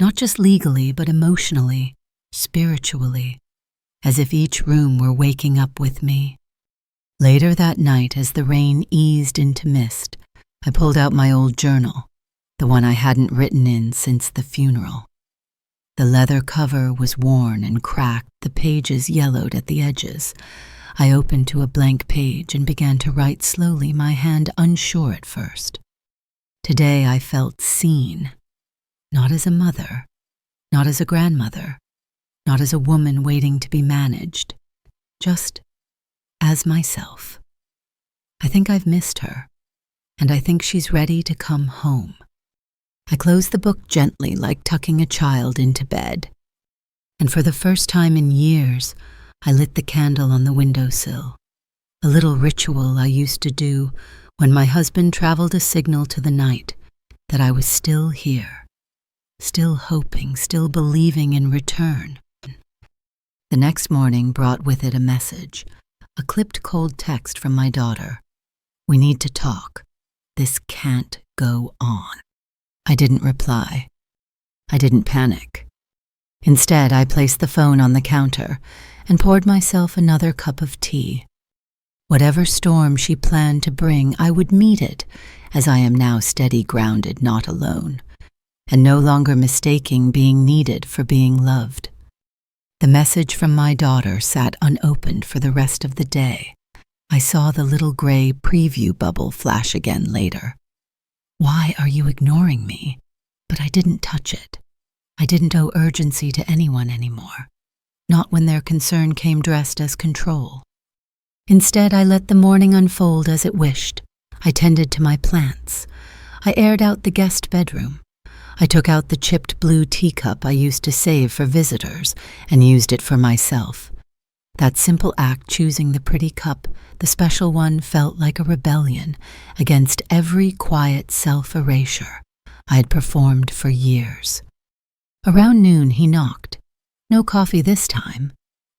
not just legally, but emotionally, spiritually, as if each room were waking up with me. Later that night, as the rain eased into mist, I pulled out my old journal, the one I hadn't written in since the funeral. The leather cover was worn and cracked, the pages yellowed at the edges. I opened to a blank page and began to write slowly, my hand unsure at first. Today I felt seen, not as a mother, not as a grandmother, not as a woman waiting to be managed, just as myself. I think I've missed her, and I think she's ready to come home. I closed the book gently, like tucking a child into bed. And for the first time in years, I lit the candle on the windowsill, a little ritual I used to do when my husband traveled a signal to the night that I was still here, still hoping, still believing in return. The next morning brought with it a message, a clipped cold text from my daughter. "We need to talk. This can't go on." I didn't reply. I didn't panic. Instead, I placed the phone on the counter and poured myself another cup of tea. Whatever storm she planned to bring, I would meet it, as I am now steady, grounded, not alone, and no longer mistaking being needed for being loved. The message from my daughter sat unopened for the rest of the day. I saw the little gray preview bubble flash again later. "Why are you ignoring me?" But I didn't touch it. I didn't owe urgency to anyone anymore, not when their concern came dressed as control. Instead, I let the morning unfold as it wished. I tended to my plants. I aired out the guest bedroom. I took out the chipped blue teacup I used to save for visitors and used it for myself. That simple act, choosing the pretty cup, the special one, felt like a rebellion against every quiet self-erasure I had performed for years. Around noon he knocked. No coffee this time,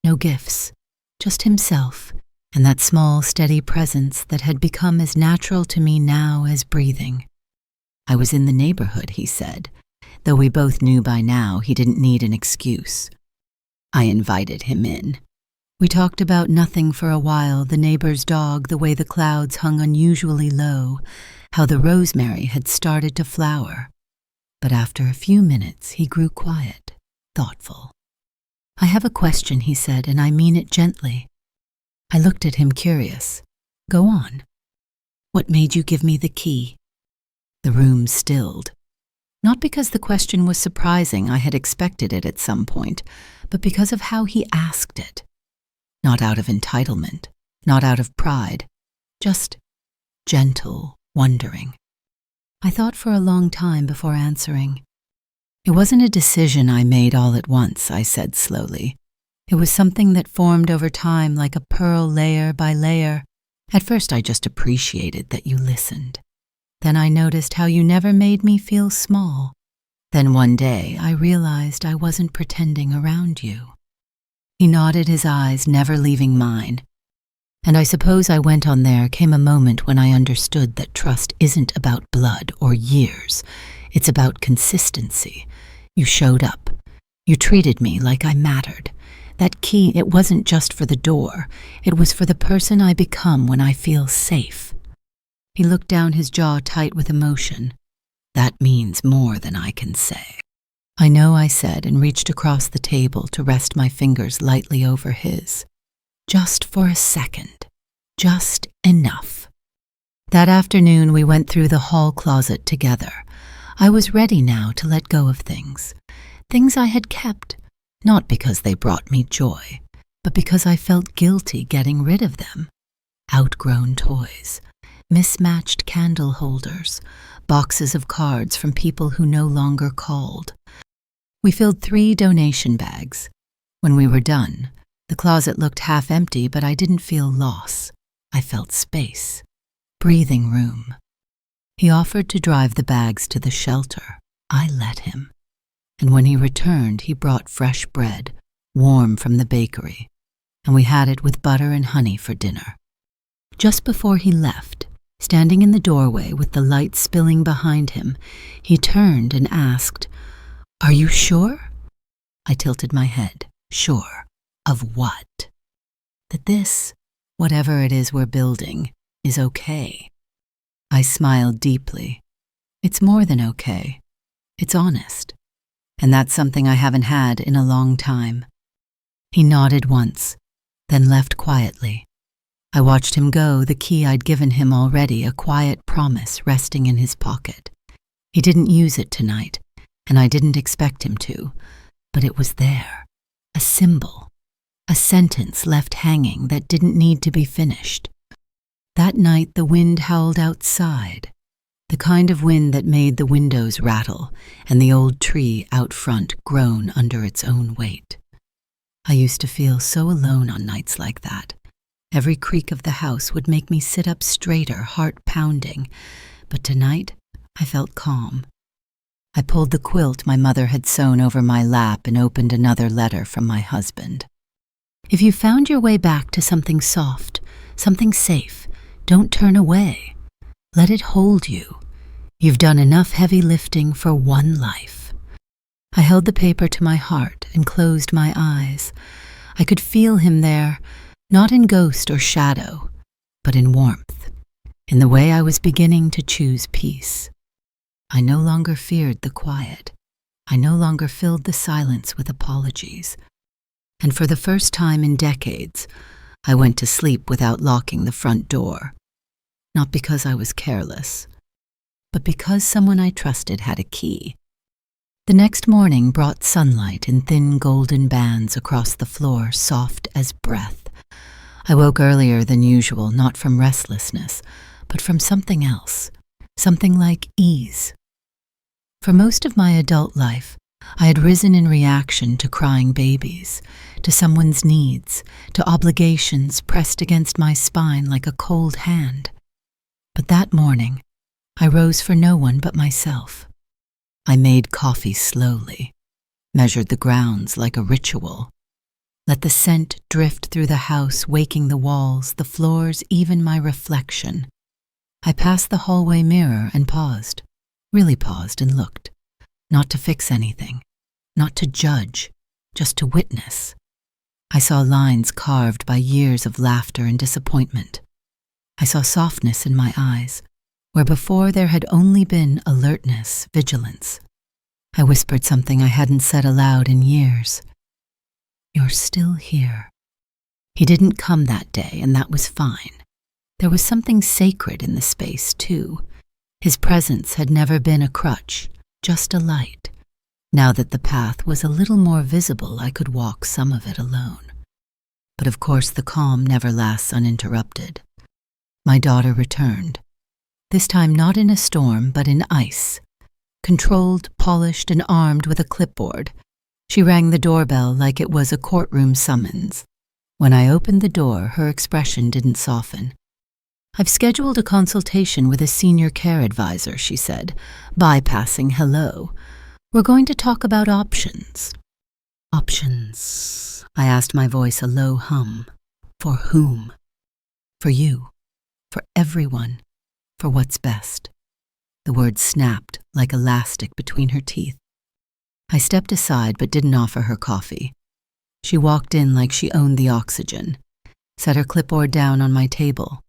no gifts, just himself and that small, steady presence that had become as natural to me now as breathing. I was in the neighborhood, he said, though we both knew by now he didn't need an excuse. I invited him in. We talked about nothing for a while, the neighbor's dog, the way the clouds hung unusually low, how the rosemary had started to flower. But after a few minutes, he grew quiet, thoughtful. "I have a question," he said, "and I mean it gently." I looked at him curious. "Go on. What made you give me the key?" The room stilled. Not because the question was surprising, I had expected it at some point, but because of how he asked it. Not out of entitlement, not out of pride, just gentle, wondering. I thought for a long time before answering. "It wasn't a decision I made all at once," I said slowly. "It was something that formed over time like a pearl, layer by layer. At first I just appreciated that you listened. Then I noticed how you never made me feel small. Then one day I realized I wasn't pretending around you." He nodded, his eyes never leaving mine. And I suppose I went on. There came a moment when I understood that trust isn't about blood or years. It's about consistency. You showed up. You treated me like I mattered. That key, it wasn't just for the door. It was for the person I become when I feel safe. He looked down, his jaw tight with emotion. That means more than I can say. I know, I said, and reached across the table to rest my fingers lightly over his. Just for a second. Just enough. That afternoon we went through the hall closet together. I was ready now to let go of things. Things I had kept, not because they brought me joy, but because I felt guilty getting rid of them. Outgrown toys, mismatched candle holders, boxes of cards from people who no longer called. We filled 3 donation bags. When we were done, the closet looked half empty, but I didn't feel loss. I felt space, breathing room. He offered to drive the bags to the shelter. I let him. And when he returned, he brought fresh bread, warm from the bakery, and we had it with butter and honey for dinner. Just before he left, standing in the doorway with the light spilling behind him, he turned and asked, "Are you sure?" I tilted my head. Sure. Of what? That this, whatever it is we're building, is okay. I smiled deeply. It's more than okay. It's honest. And that's something I haven't had in a long time. He nodded once, then left quietly. I watched him go, the key I'd given him already, a quiet promise resting in his pocket. He didn't use it tonight, and I didn't expect him to, but it was there, a symbol, a sentence left hanging that didn't need to be finished. That night the wind howled outside, the kind of wind that made the windows rattle and the old tree out front groan under its own weight. I used to feel so alone on nights like that. Every creak of the house would make me sit up straighter, heart pounding, but tonight I felt calm. I pulled the quilt my mother had sewn over my lap and opened another letter from my husband. If you found your way back to something soft, something safe, don't turn away. Let it hold you. You've done enough heavy lifting for one life. I held the paper to my heart and closed my eyes. I could feel him there, not in ghost or shadow, but in warmth, in the way I was beginning to choose peace. I no longer feared the quiet. I no longer filled the silence with apologies. And for the first time in decades, I went to sleep without locking the front door. Not because I was careless, but because someone I trusted had a key. The next morning brought sunlight in thin golden bands across the floor, soft as breath. I woke earlier than usual, not from restlessness, but from something else, something like ease. For most of my adult life, I had risen in reaction to crying babies, to someone's needs, to obligations pressed against my spine like a cold hand. But that morning, I rose for no one but myself. I made coffee slowly, measured the grounds like a ritual, let the scent drift through the house, waking the walls, the floors, even my reflection. I passed the hallway mirror and paused, really paused and looked, not to fix anything, not to judge, just to witness. I saw lines carved by years of laughter and disappointment. I saw softness in my eyes, where before there had only been alertness, vigilance. I whispered something I hadn't said aloud in years. You're still here. He didn't come that day, and that was fine. There was something sacred in the space, too. His presence had never been a crutch, just a light. Now that the path was a little more visible, I could walk some of it alone. But of course the calm never lasts uninterrupted. My daughter returned, this time not in a storm, but in ice. Controlled, polished, and armed with a clipboard. She rang the doorbell like it was a courtroom summons. When I opened the door, her expression didn't soften. I've scheduled a consultation with a senior care advisor, she said, bypassing hello. We're going to talk about options. Options, I asked, my voice a low hum. For whom? For you. For everyone. For what's best. The words snapped like elastic between her teeth. I stepped aside but didn't offer her coffee. She walked in like she owned the oxygen, set her clipboard down on my table,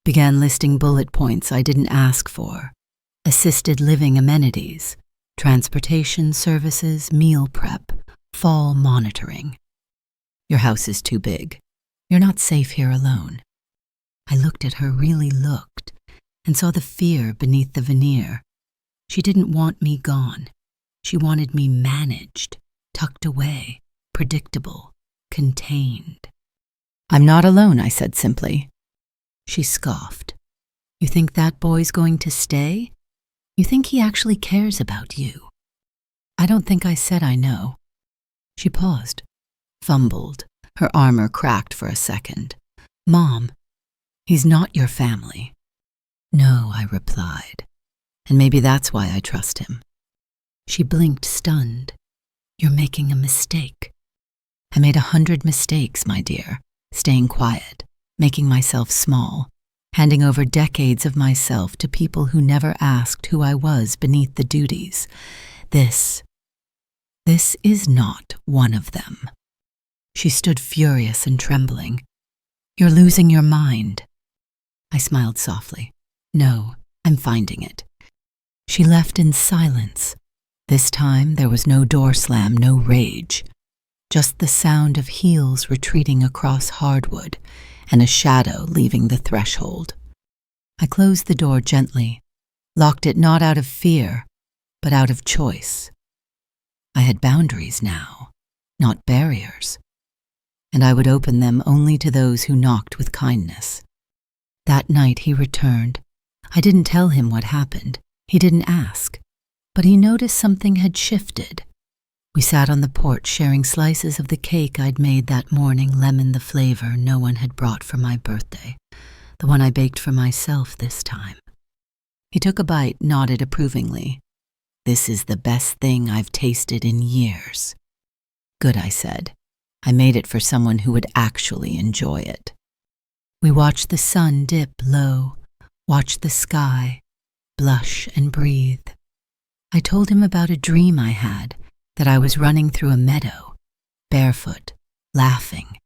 began listing bullet points I didn't ask for: assisted living amenities, transportation services, meal prep, fall monitoring. Your house is too big. You're not safe here alone. I looked at her, really looked, and saw the fear beneath the veneer. She didn't want me gone. She wanted me managed, tucked away, predictable, contained. I'm not alone, I said simply. She scoffed. You think that boy's going to stay? You think he actually cares about you? I don't think I said I know. She paused, fumbled, her armor cracked for a second. Mom, he's not your family. No, I replied, and maybe that's why I trust him. She blinked, stunned. You're making a mistake. I made 100 mistakes, my dear, staying quiet, making myself small, handing over decades of myself to people who never asked who I was beneath the duties. This is not one of them. She stood furious and trembling. You're losing your mind. I smiled softly. No, I'm finding it. She left in silence. This time there was no door slam, no rage. Just the sound of heels retreating across hardwood and a shadow leaving the threshold. I closed the door gently, locked it not out of fear, but out of choice. I had boundaries now, not barriers, and I would open them only to those who knocked with kindness. That night he returned. I didn't tell him what happened. He didn't ask, but he noticed something had shifted. We sat on the porch sharing slices of the cake I'd made that morning, lemon the flavor no one had brought for my birthday, the one I baked for myself this time. He took a bite, nodded approvingly. This is the best thing I've tasted in years. Good, I said. I made it for someone who would actually enjoy it. We watched the sun dip low, watched the sky, blush and breathe. I told him about a dream I had, that I was running through a meadow, barefoot, laughing,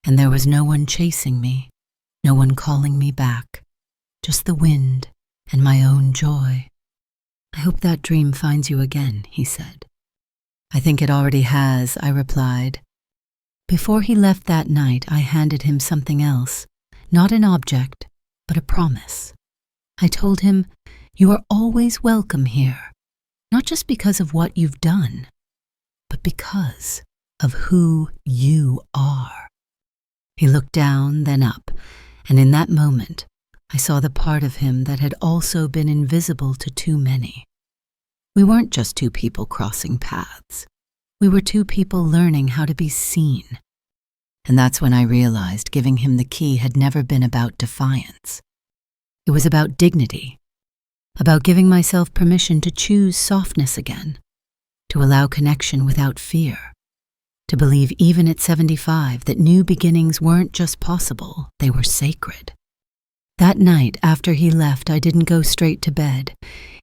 and there was no one chasing me, no one calling me back, just the wind and my own joy. I hope that dream finds you again, he said. I think it already has, I replied. Before he left that night, I handed him something else, not an object, but a promise. I told him, you are always welcome here, not just because of what you've done, but because of who you are. He looked down, then up, and in that moment, I saw the part of him that had also been invisible to too many. We weren't just two people crossing paths. We were two people learning how to be seen. And that's when I realized giving him the key had never been about defiance. It was about dignity, about giving myself permission to choose softness again, to allow connection without fear, to believe even at 75 that new beginnings weren't just possible, they were sacred. That night after he left, I didn't go straight to bed.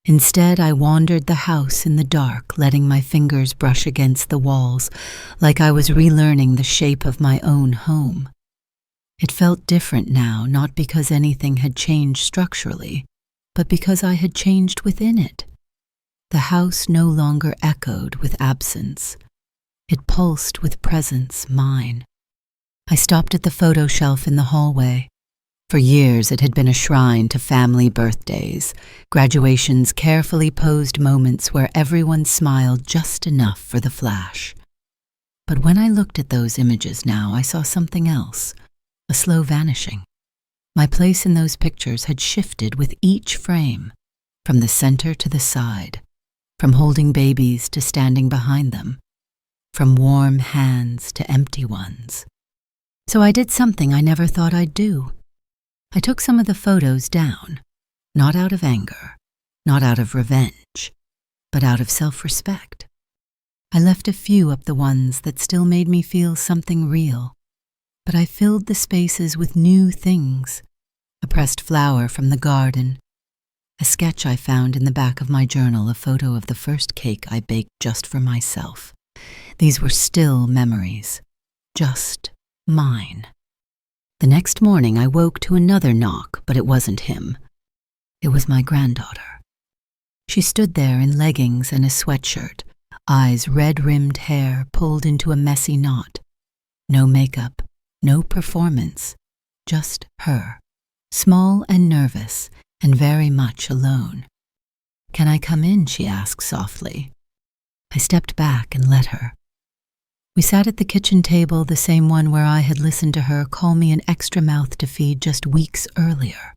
Instead, I wandered the house in the dark, letting my fingers brush against the walls, like I was relearning the shape of my own home. It felt different now, not because anything had changed structurally, but because I had changed within it. The house no longer echoed with absence. It pulsed with presence, mine. I stopped at the photo shelf in the hallway. For years it had been a shrine to family birthdays, graduations, carefully posed moments where everyone smiled just enough for the flash. But when I looked at those images now, I saw something else, a slow vanishing. My place in those pictures had shifted with each frame, from the center to the side, from holding babies to standing behind them, from warm hands to empty ones. So I did something I never thought I'd do. I took some of the photos down, not out of anger, not out of revenge, but out of self-respect. I left a few up, the ones that still made me feel something real, but I filled the spaces with new things, a pressed flower from the garden, a sketch I found in the back of my journal, a photo of the first cake I baked just for myself. These were still memories, just mine. The next morning I woke to another knock, but it wasn't him. It was my granddaughter. She stood there in leggings and a sweatshirt, eyes red-rimmed hair pulled into a messy knot. No makeup, no performance, just her, small and nervous and very much alone. "Can I come in?" she asked softly. I stepped back and let her. We sat at the kitchen table, the same one where I had listened to her call me an extra mouth to feed just weeks earlier.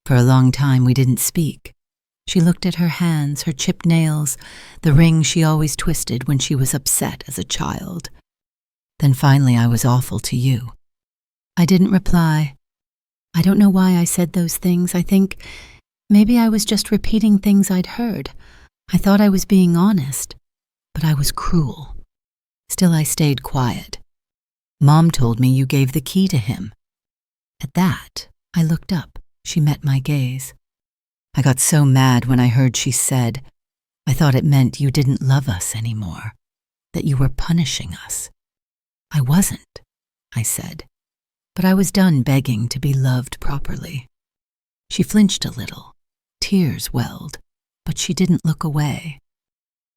For a long time we didn't speak. She looked at her hands, her chipped nails, the ring she always twisted when she was upset as a child. Then finally I was awful to you. I didn't reply. I don't know why I said those things. I think maybe I was just repeating things I'd heard. I thought I was being honest, but I was cruel. Still, I stayed quiet. "Mom told me you gave the key to him." At that, I looked up. She met my gaze. I got so mad when I heard she said, "I thought it meant you didn't love us anymore, that you were punishing us." "I wasn't," I said, but I was done begging to be loved properly. She flinched a little. Tears welled, but she didn't look away.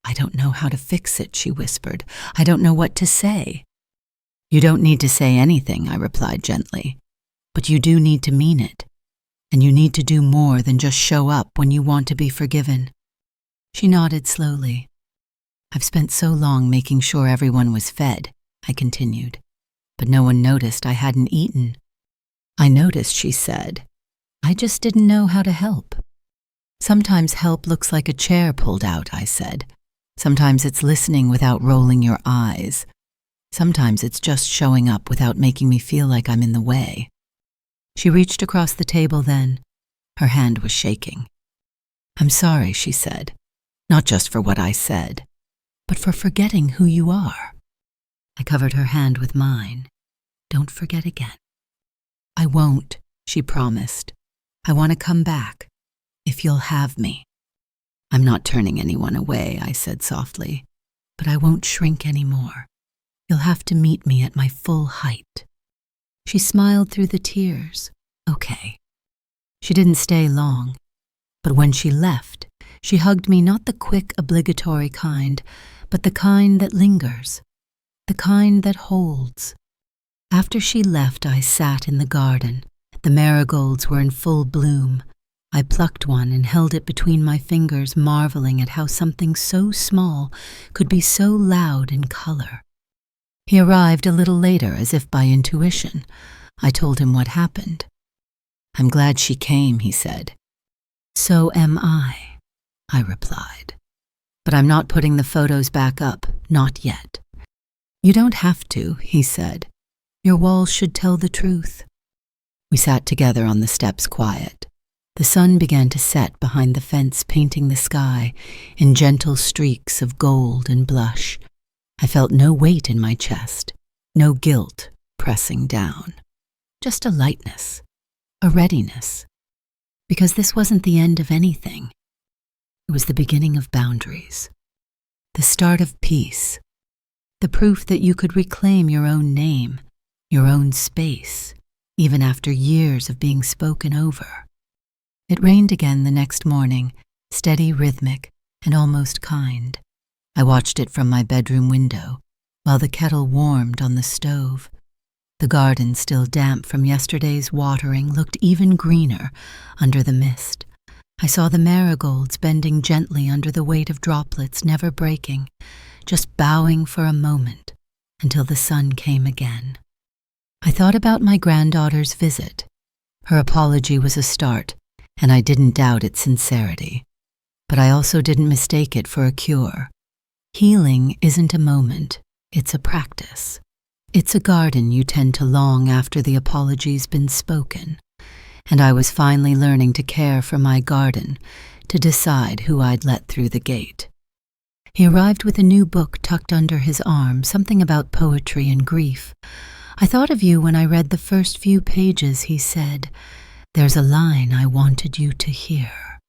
"I don't know how to fix it," she whispered. "I don't know what to say." "You don't need to say anything," I replied gently, "but you do need to mean it, and you need to do more than just show up when you want to be forgiven." She nodded slowly. "I've spent so long making sure everyone was fed," I continued, "but no one noticed I hadn't eaten." "I noticed," she said. "I just didn't know how to help." "Sometimes help looks like a chair pulled out," I said. "Sometimes it's listening without rolling your eyes. Sometimes it's just showing up without making me feel like I'm in the way." She reached across the table then. Her hand was shaking. "I'm sorry," she said, "not just for what I said, but for forgetting who you are." I covered her hand with mine. "Don't forget again." "I won't," she promised. "I want to come back, if you'll have me." "I'm not turning anyone away," I said softly, "but I won't shrink anymore. You'll have to meet me at my full height." She smiled through the tears. "Okay." She didn't stay long, but when she left, she hugged me, not the quick, obligatory kind, but the kind that lingers, the kind that holds. After she left, I sat in the garden. The marigolds were in full bloom. I plucked one and held it between my fingers, marveling at how something so small could be so loud in color. He arrived a little later, as if by intuition. I told him what happened. "I'm glad she came," he said. "So am I," I replied. "But I'm not putting the photos back up, not yet." "You don't have to," he said. "Your walls should tell the truth." We sat together on the steps, quiet. The sun began to set behind the fence, painting the sky in gentle streaks of gold and blush. I felt no weight in my chest, no guilt pressing down. Just a lightness, a readiness. Because this wasn't the end of anything. It was the beginning of boundaries. The start of peace. The proof that you could reclaim your own name, your own space, even after years of being spoken over. It rained again the next morning, steady, rhythmic, and almost kind. I watched it from my bedroom window, while the kettle warmed on the stove. The garden, still damp from yesterday's watering, looked even greener under the mist. I saw the marigolds bending gently under the weight of droplets, never breaking, just bowing for a moment until the sun came again. I thought about my granddaughter's visit. Her apology was a start, and I didn't doubt its sincerity. But I also didn't mistake it for a cure. Healing isn't a moment, it's a practice. It's a garden you tend to long after the apology's been spoken. And I was finally learning to care for my garden, to decide who I'd let through the gate. He arrived with a new book tucked under his arm, something about poetry and grief. "I thought of you when I read the first few pages," he said. "There's a line I wanted you to hear."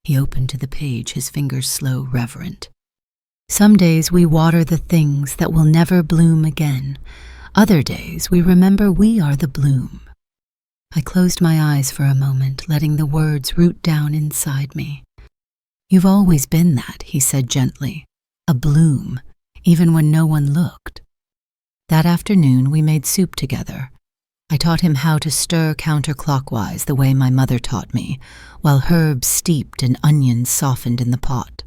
He opened to the page, his fingers slow, reverent. "Some days we water the things that will never bloom again. Other days, we remember we are the bloom. I closed my eyes for a moment, letting the words root down inside me. "You've always been that," he said gently. "A bloom, even when no one looked." That afternoon, we made soup together. I taught him how to stir counterclockwise the way my mother taught me, while herbs steeped and onions softened in the pot.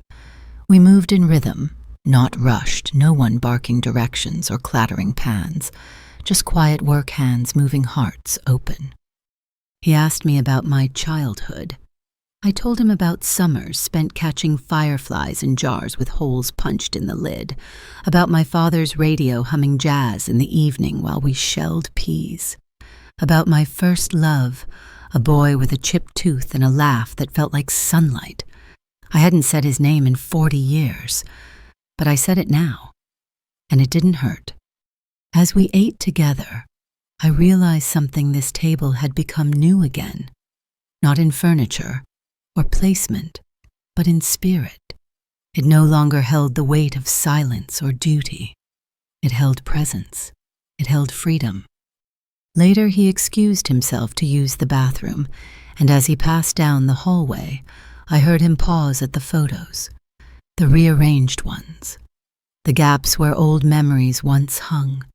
We moved in rhythm, not rushed, no one barking directions or clattering pans, just quiet work hands moving hearts open. He asked me about my childhood. I told him about summers spent catching fireflies in jars with holes punched in the lid, about my father's radio humming jazz in the evening while we shelled peas, about my first love, a boy with a chipped tooth and a laugh that felt like sunlight. I hadn't said his name in 40 years, but I said it now, and it didn't hurt. As we ate together, I realized something this table had become new again, not in furniture or placement, but in spirit. It no longer held the weight of silence or duty. It held presence. It held freedom. Later, he excused himself to use the bathroom, and as he passed down the hallway, I heard him pause at the photos, the rearranged ones, the gaps where old memories once hung,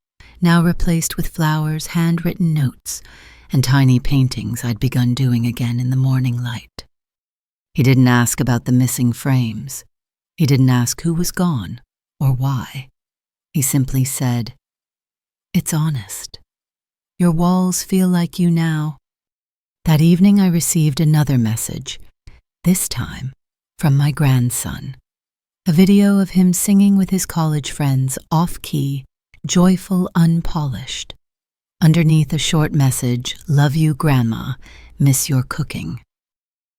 now replaced with flowers, handwritten notes, and tiny paintings I'd begun doing again in the morning light. He didn't ask about the missing frames. He didn't ask who was gone or why. He simply said, "It's honest. Your walls feel like you now." That evening I received another message, this time from my grandson, a video of him singing with his college friends off-key, joyful, unpolished. Underneath a short message, "Love you, Grandma, miss your cooking."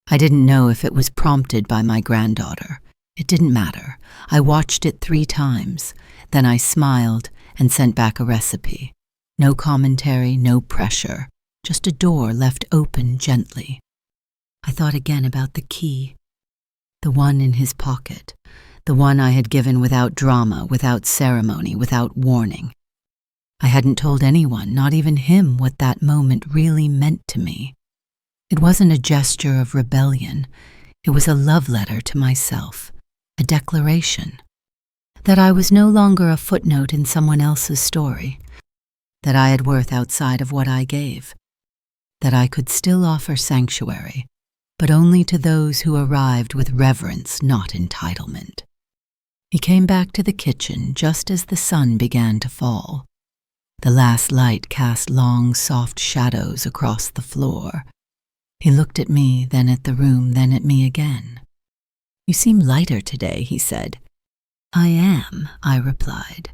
I didn't know if it was prompted by my granddaughter. It didn't matter. I watched it 3 times. Then I smiled and sent back a recipe. No commentary, no pressure, just a door left open gently. I thought again about the key, the one in his pocket, the one I had given without drama, without ceremony, without warning. I hadn't told anyone, not even him, what that moment really meant to me. It wasn't a gesture of rebellion. It was a love letter to myself, a declaration that I was no longer a footnote in someone else's story, that I had worth outside of what I gave, that I could still offer sanctuary, but only to those who arrived with reverence, not entitlement. He came back to the kitchen just as the sun began to fall. The last light cast long, soft shadows across the floor. He looked at me, then at the room, then at me again. "You seem lighter today," he said. "I am," I replied.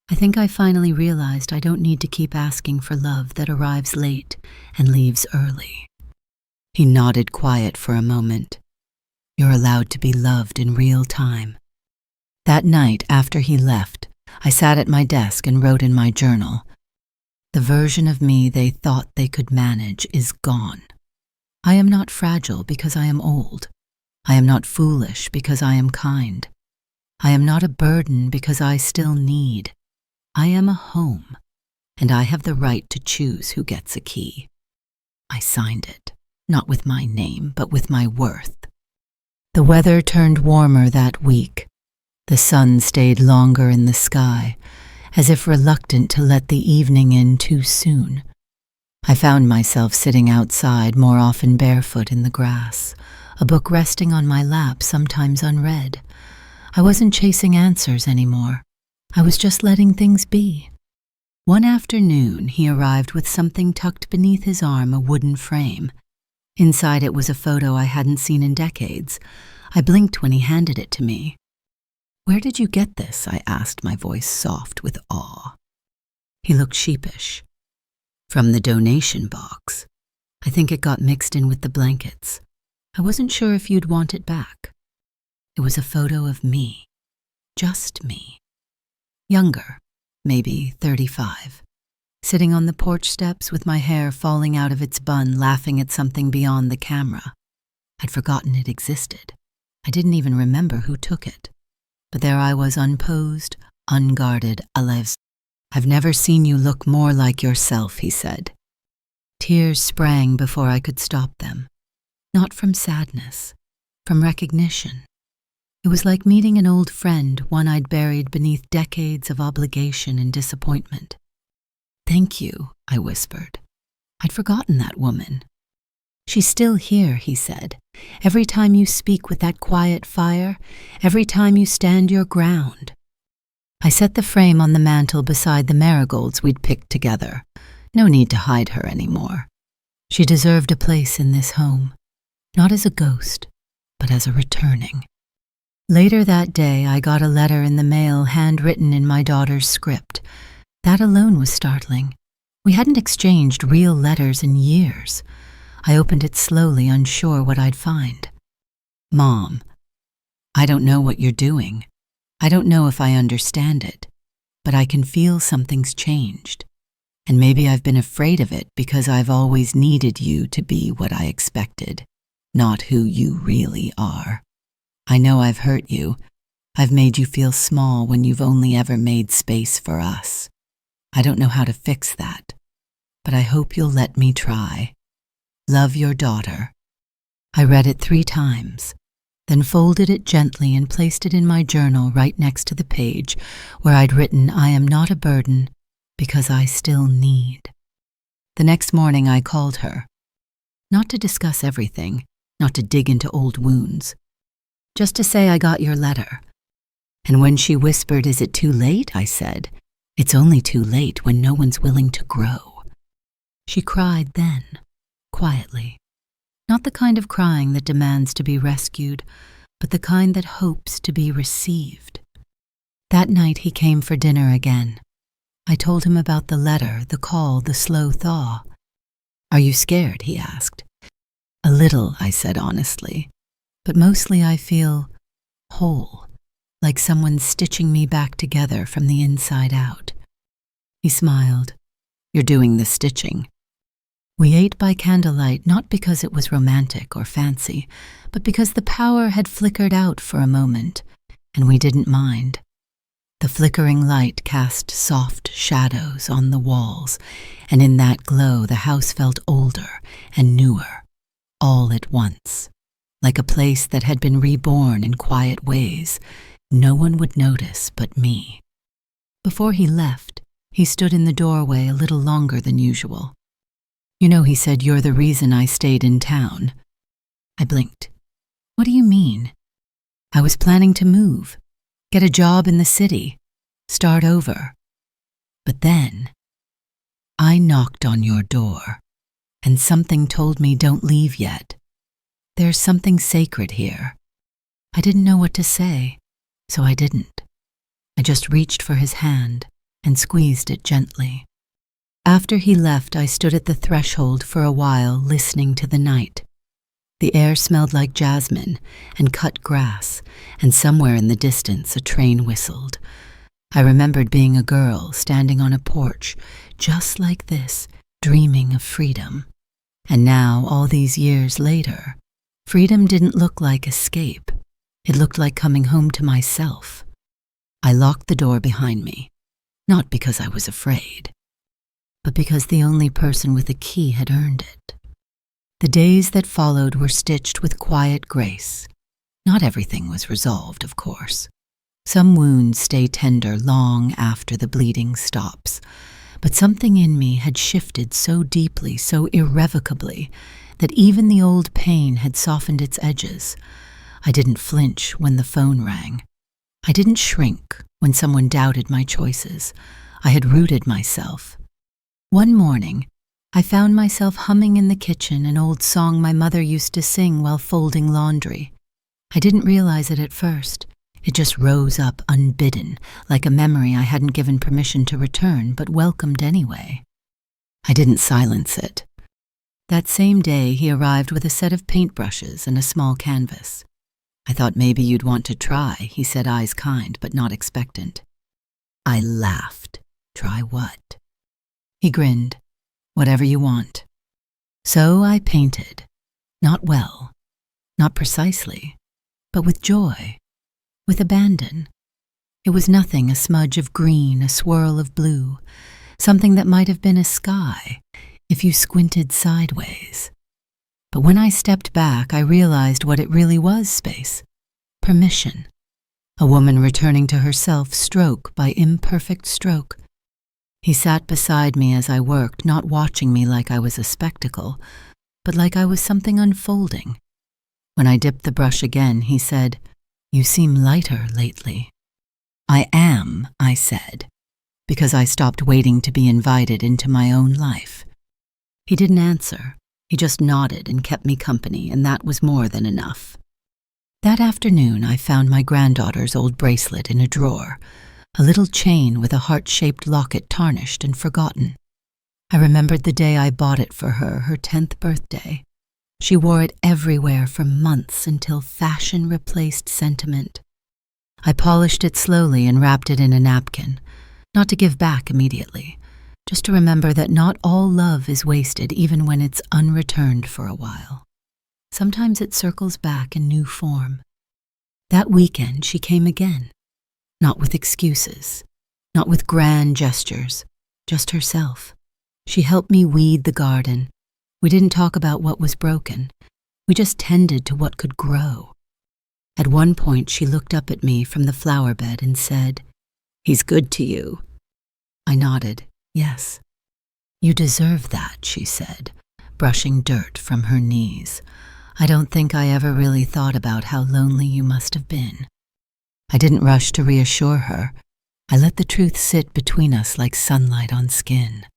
"I think I finally realized I don't need to keep asking for love that arrives late and leaves early." He nodded quiet for a moment. "You're allowed to be loved in real time." That night, after he left, I sat at my desk and wrote in my journal, "The version of me they thought they could manage is gone. I am not fragile because I am old. I am not foolish because I am kind. I am not a burden because I still need. I am a home, and I have the right to choose who gets a key." I signed it, not with my name, but with my worth. The weather turned warmer that week. The sun stayed longer in the sky, as if reluctant to let the evening in too soon. I found myself sitting outside, more often barefoot in the grass, a book resting on my lap, sometimes unread. I wasn't chasing answers anymore. I was just letting things be. One afternoon, he arrived with something tucked beneath his arm, a wooden frame. Inside it was a photo I hadn't seen in decades. I blinked when he handed it to me. "Where did you get this?" I asked, my voice soft with awe. He looked sheepish. "From the donation box. I think it got mixed in with the blankets. I wasn't sure if you'd want it back." It was a photo of me. Just me. Younger, maybe 35. Sitting on the porch steps with my hair falling out of its bun, laughing at something beyond the camera. I'd forgotten it existed. I didn't even remember who took it. But there I was, unposed, unguarded, alive. "I've never seen you look more like yourself," he said. Tears sprang before I could stop them. Not from sadness, from recognition. It was like meeting an old friend, one I'd buried beneath decades of obligation and disappointment. "Thank you," I whispered. "I'd forgotten that woman." "She's still here," he said. "Every time you speak with that quiet fire, every time you stand your ground." I set the frame on the mantel beside the marigolds we'd picked together. No need to hide her anymore. She deserved a place in this home, not as a ghost, but as a returning. Later that day, I got a letter in the mail handwritten in my daughter's script. That alone was startling. We hadn't exchanged real letters in years. I opened it slowly, unsure what I'd find. "Mom, I don't know what you're doing. I don't know if I understand it, but I can feel something's changed. And maybe I've been afraid of it because I've always needed you to be what I expected, not who you really are. I know I've hurt you. I've made you feel small when you've only ever made space for us. I don't know how to fix that, but I hope you'll let me try. Love, your daughter." I read it 3 times, then folded it gently and placed it in my journal right next to the page where I'd written, "I am not a burden because I still need." The next morning I called her. Not to discuss everything, not to dig into old wounds, just to say I got your letter. And when she whispered, "Is it too late?" I said, "It's only too late when no one's willing to grow." She cried then, quietly. Not the kind of crying that demands to be rescued, but the kind that hopes to be received. That night he came for dinner again. I told him about the letter, the call, the slow thaw. "Are you scared?" he asked. "A little," I said honestly, "but mostly I feel whole, like someone's stitching me back together from the inside out." He smiled. "You're doing the stitching." We ate by candlelight not because it was romantic or fancy, but because the power had flickered out for a moment, and we didn't mind. The flickering light cast soft shadows on the walls, and in that glow the house felt older and newer, all at once, like a place that had been reborn in quiet ways no one would notice but me. Before he left, he stood in the doorway a little longer than usual. "You know," he said, "you're the reason I stayed in town." I blinked. "What do you mean?" "I was planning to move, get a job in the city, start over. But then I knocked on your door, and something told me don't leave yet. There's something sacred here." I didn't know what to say, so I didn't. I just reached for his hand and squeezed it gently. After he left, I stood at the threshold for a while, listening to the night. The air smelled like jasmine and cut grass, and somewhere in the distance a train whistled. I remembered being a girl, standing on a porch, just like this, dreaming of freedom. And now, all these years later, freedom didn't look like escape. It looked like coming home to myself. I locked the door behind me, not because I was afraid, but because the only person with a key had earned it. The days that followed were stitched with quiet grace. Not everything was resolved, of course. Some wounds stay tender long after the bleeding stops, but something in me had shifted so deeply, so irrevocably, that even the old pain had softened its edges. I didn't flinch when the phone rang. I didn't shrink when someone doubted my choices. I had rooted myself. One morning, I found myself humming in the kitchen an old song my mother used to sing while folding laundry. I didn't realize it at first. It just rose up unbidden, like a memory I hadn't given permission to return, but welcomed anyway. I didn't silence it. That same day, he arrived with a set of paintbrushes and a small canvas. "I thought maybe you'd want to try," he said, eyes kind but not expectant. I laughed. "Try what?" He grinned. "Whatever you want." So I painted. Not well, not precisely, but with joy, with abandon. It was nothing, a smudge of green, a swirl of blue, something that might have been a sky if you squinted sideways. But when I stepped back, I realized what it really was, space. Permission. A woman returning to herself, stroke by imperfect stroke. He sat beside me as I worked, not watching me like I was a spectacle, but like I was something unfolding. When I dipped the brush again, he said, "You seem lighter lately." "I am," I said, because I stopped waiting to be invited into my own life. He didn't answer. He just nodded and kept me company, and that was more than enough. That afternoon, I found my granddaughter's old bracelet in a drawer, a little chain with a heart-shaped locket tarnished and forgotten. I remembered the day I bought it for her, her 10th birthday. She wore it everywhere for months until fashion replaced sentiment. I polished it slowly and wrapped it in a napkin, not to give back immediately, just to remember that not all love is wasted even when it's unreturned for a while. Sometimes it circles back in new form. That weekend she came again, not with excuses, not with grand gestures, just herself. She helped me weed the garden. We didn't talk about what was broken. We just tended to what could grow. At one point, she looked up at me from the flower bed and said, "He's good to you." I nodded, yes. "You deserve that," she said, brushing dirt from her knees. "I don't think I ever really thought about how lonely you must have been." I didn't rush to reassure her. I let the truth sit between us like sunlight on skin.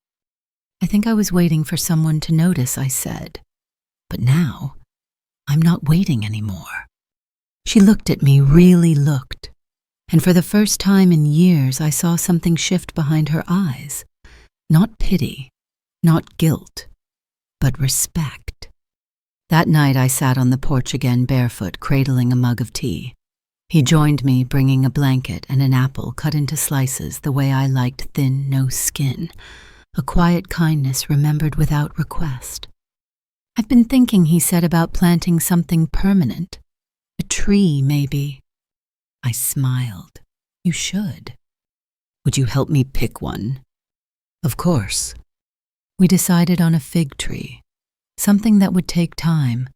"I think I was waiting for someone to notice," I said. "But now, I'm not waiting anymore." She looked at me, really looked. And for the first time in years, I saw something shift behind her eyes. Not pity, not guilt, but respect. That night, I sat on the porch again, barefoot, cradling a mug of tea. He joined me, bringing a blanket and an apple cut into slices the way I liked, thin, no skin. A quiet kindness remembered without request. "I've been thinking," he said, "about planting something permanent. A tree, maybe." I smiled. "You should." "Would you help me pick one?" "Of course." We decided on a fig tree, something that would take time,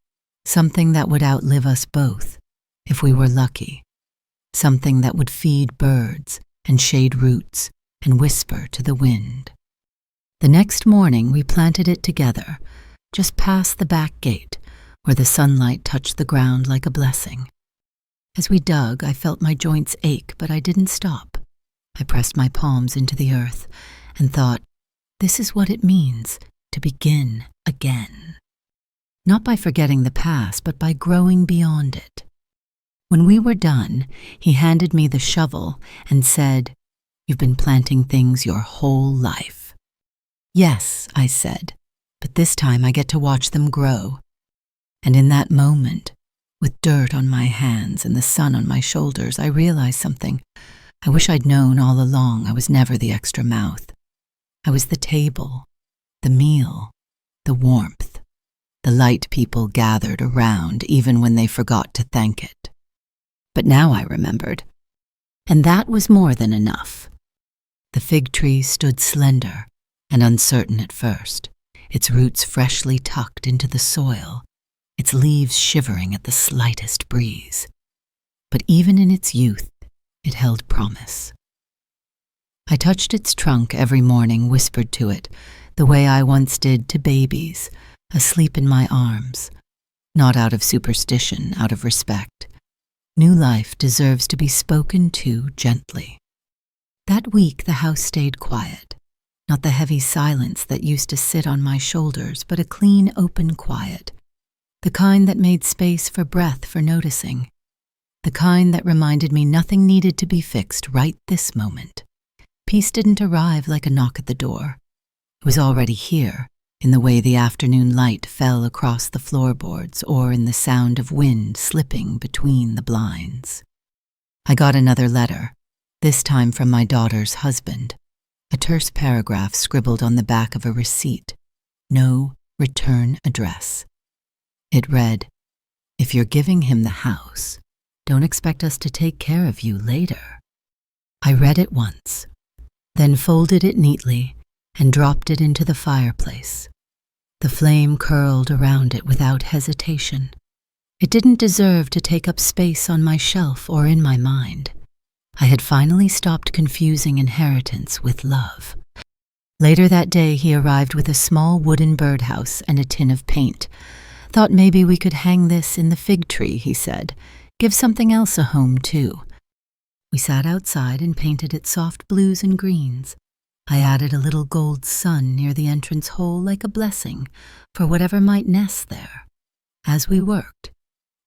something that would outlive us both, if we were lucky, something that would feed birds and shade roots and whisper to the wind. The next morning, we planted it together, just past the back gate, where the sunlight touched the ground like a blessing. As we dug, I felt my joints ache, but I didn't stop. I pressed my palms into the earth and thought, this is what it means to begin again. Not by forgetting the past, but by growing beyond it. When we were done, he handed me the shovel and said, "You've been planting things your whole life." "Yes," I said, "but this time I get to watch them grow." And in that moment, with dirt on my hands and the sun on my shoulders, I realized something. I wish I'd known all along I was never the extra mouth. I was the table, the meal, the warmth, the light people gathered around even when they forgot to thank it. But now I remembered. And that was more than enough. The fig tree stood slender and uncertain at first, its roots freshly tucked into the soil, its leaves shivering at the slightest breeze. But even in its youth, it held promise. I touched its trunk every morning, whispered to it, the way I once did to babies, asleep in my arms, not out of superstition, out of respect. New life deserves to be spoken to gently. That week, the house stayed quiet, not the heavy silence that used to sit on my shoulders, but a clean, open quiet, the kind that made space for breath, for noticing, the kind that reminded me nothing needed to be fixed right this moment. Peace didn't arrive like a knock at the door. It was already here, in the way the afternoon light fell across the floorboards or in the sound of wind slipping between the blinds. I got another letter, this time from my daughter's husband, a terse paragraph scribbled on the back of a receipt, no return address. It read, "If you're giving him the house, don't expect us to take care of you later." I read it once, then folded it neatly and dropped it into the fireplace. The flame curled around it without hesitation. It didn't deserve to take up space on my shelf or in my mind. I had finally stopped confusing inheritance with love. Later that day, he arrived with a small wooden birdhouse and a tin of paint. Thought maybe we could hang this in the fig tree, he said. Give something else a home, too. We sat outside and painted it soft blues and greens. I added a little gold sun near the entrance hole like a blessing for whatever might nest there. As we worked,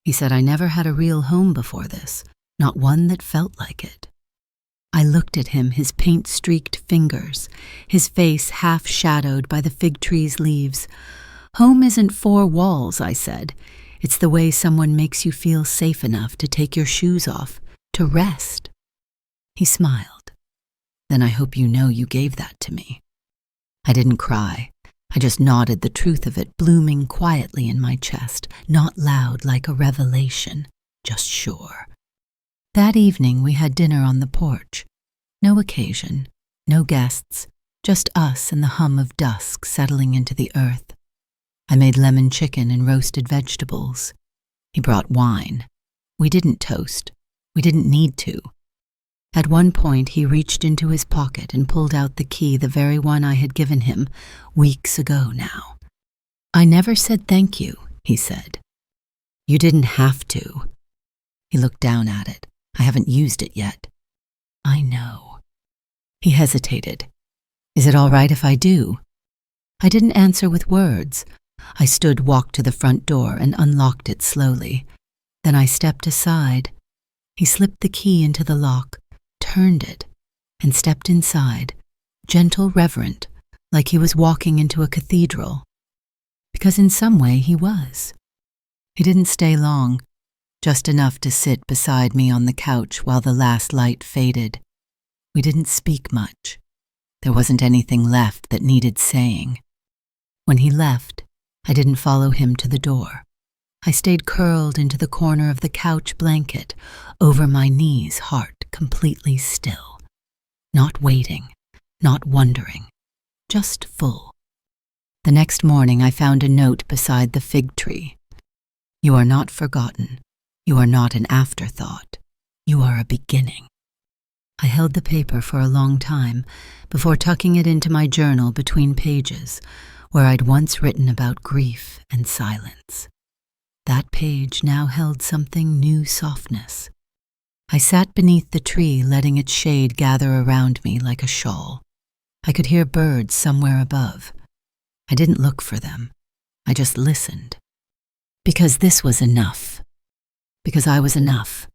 he said I never had a real home before this, not one that felt like it. I looked at him, his paint-streaked fingers, his face half-shadowed by the fig tree's leaves. Home isn't four walls, I said. It's the way someone makes you feel safe enough to take your shoes off, to rest. He smiled. Then I hope you know you gave that to me. I didn't cry. I just nodded the truth of it, blooming quietly in my chest, not loud like a revelation, just sure. That evening we had dinner on the porch. No occasion, no guests, just us and the hum of dusk settling into the earth. I made lemon chicken and roasted vegetables. He brought wine. We didn't toast. We didn't need to. At one point, he reached into his pocket and pulled out the key, the very one I had given him weeks ago now. I never said thank you, he said. You didn't have to. He looked down at it. I haven't used it yet. I know. He hesitated. Is it all right if I do? I didn't answer with words. I walked to the front door and unlocked it slowly. Then I stepped aside. He slipped the key into the lock, turned it, and stepped inside, gentle, reverent, like he was walking into a cathedral. Because in some way he was. He didn't stay long, just enough to sit beside me on the couch while the last light faded. We didn't speak much. There wasn't anything left that needed saying. When he left, I didn't follow him to the door. I stayed curled into the corner of the couch blanket, over my knees, heart completely still. Not waiting, not wondering, just full. The next morning I found a note beside the fig tree. You are not forgotten. You are not an afterthought. You are a beginning. I held the paper for a long time before tucking it into my journal between pages, where I'd once written about grief and silence. That page now held something new softness. I sat beneath the tree, letting its shade gather around me like a shawl. I could hear birds somewhere above. I didn't look for them. I just listened. Because this was enough. Because I was enough.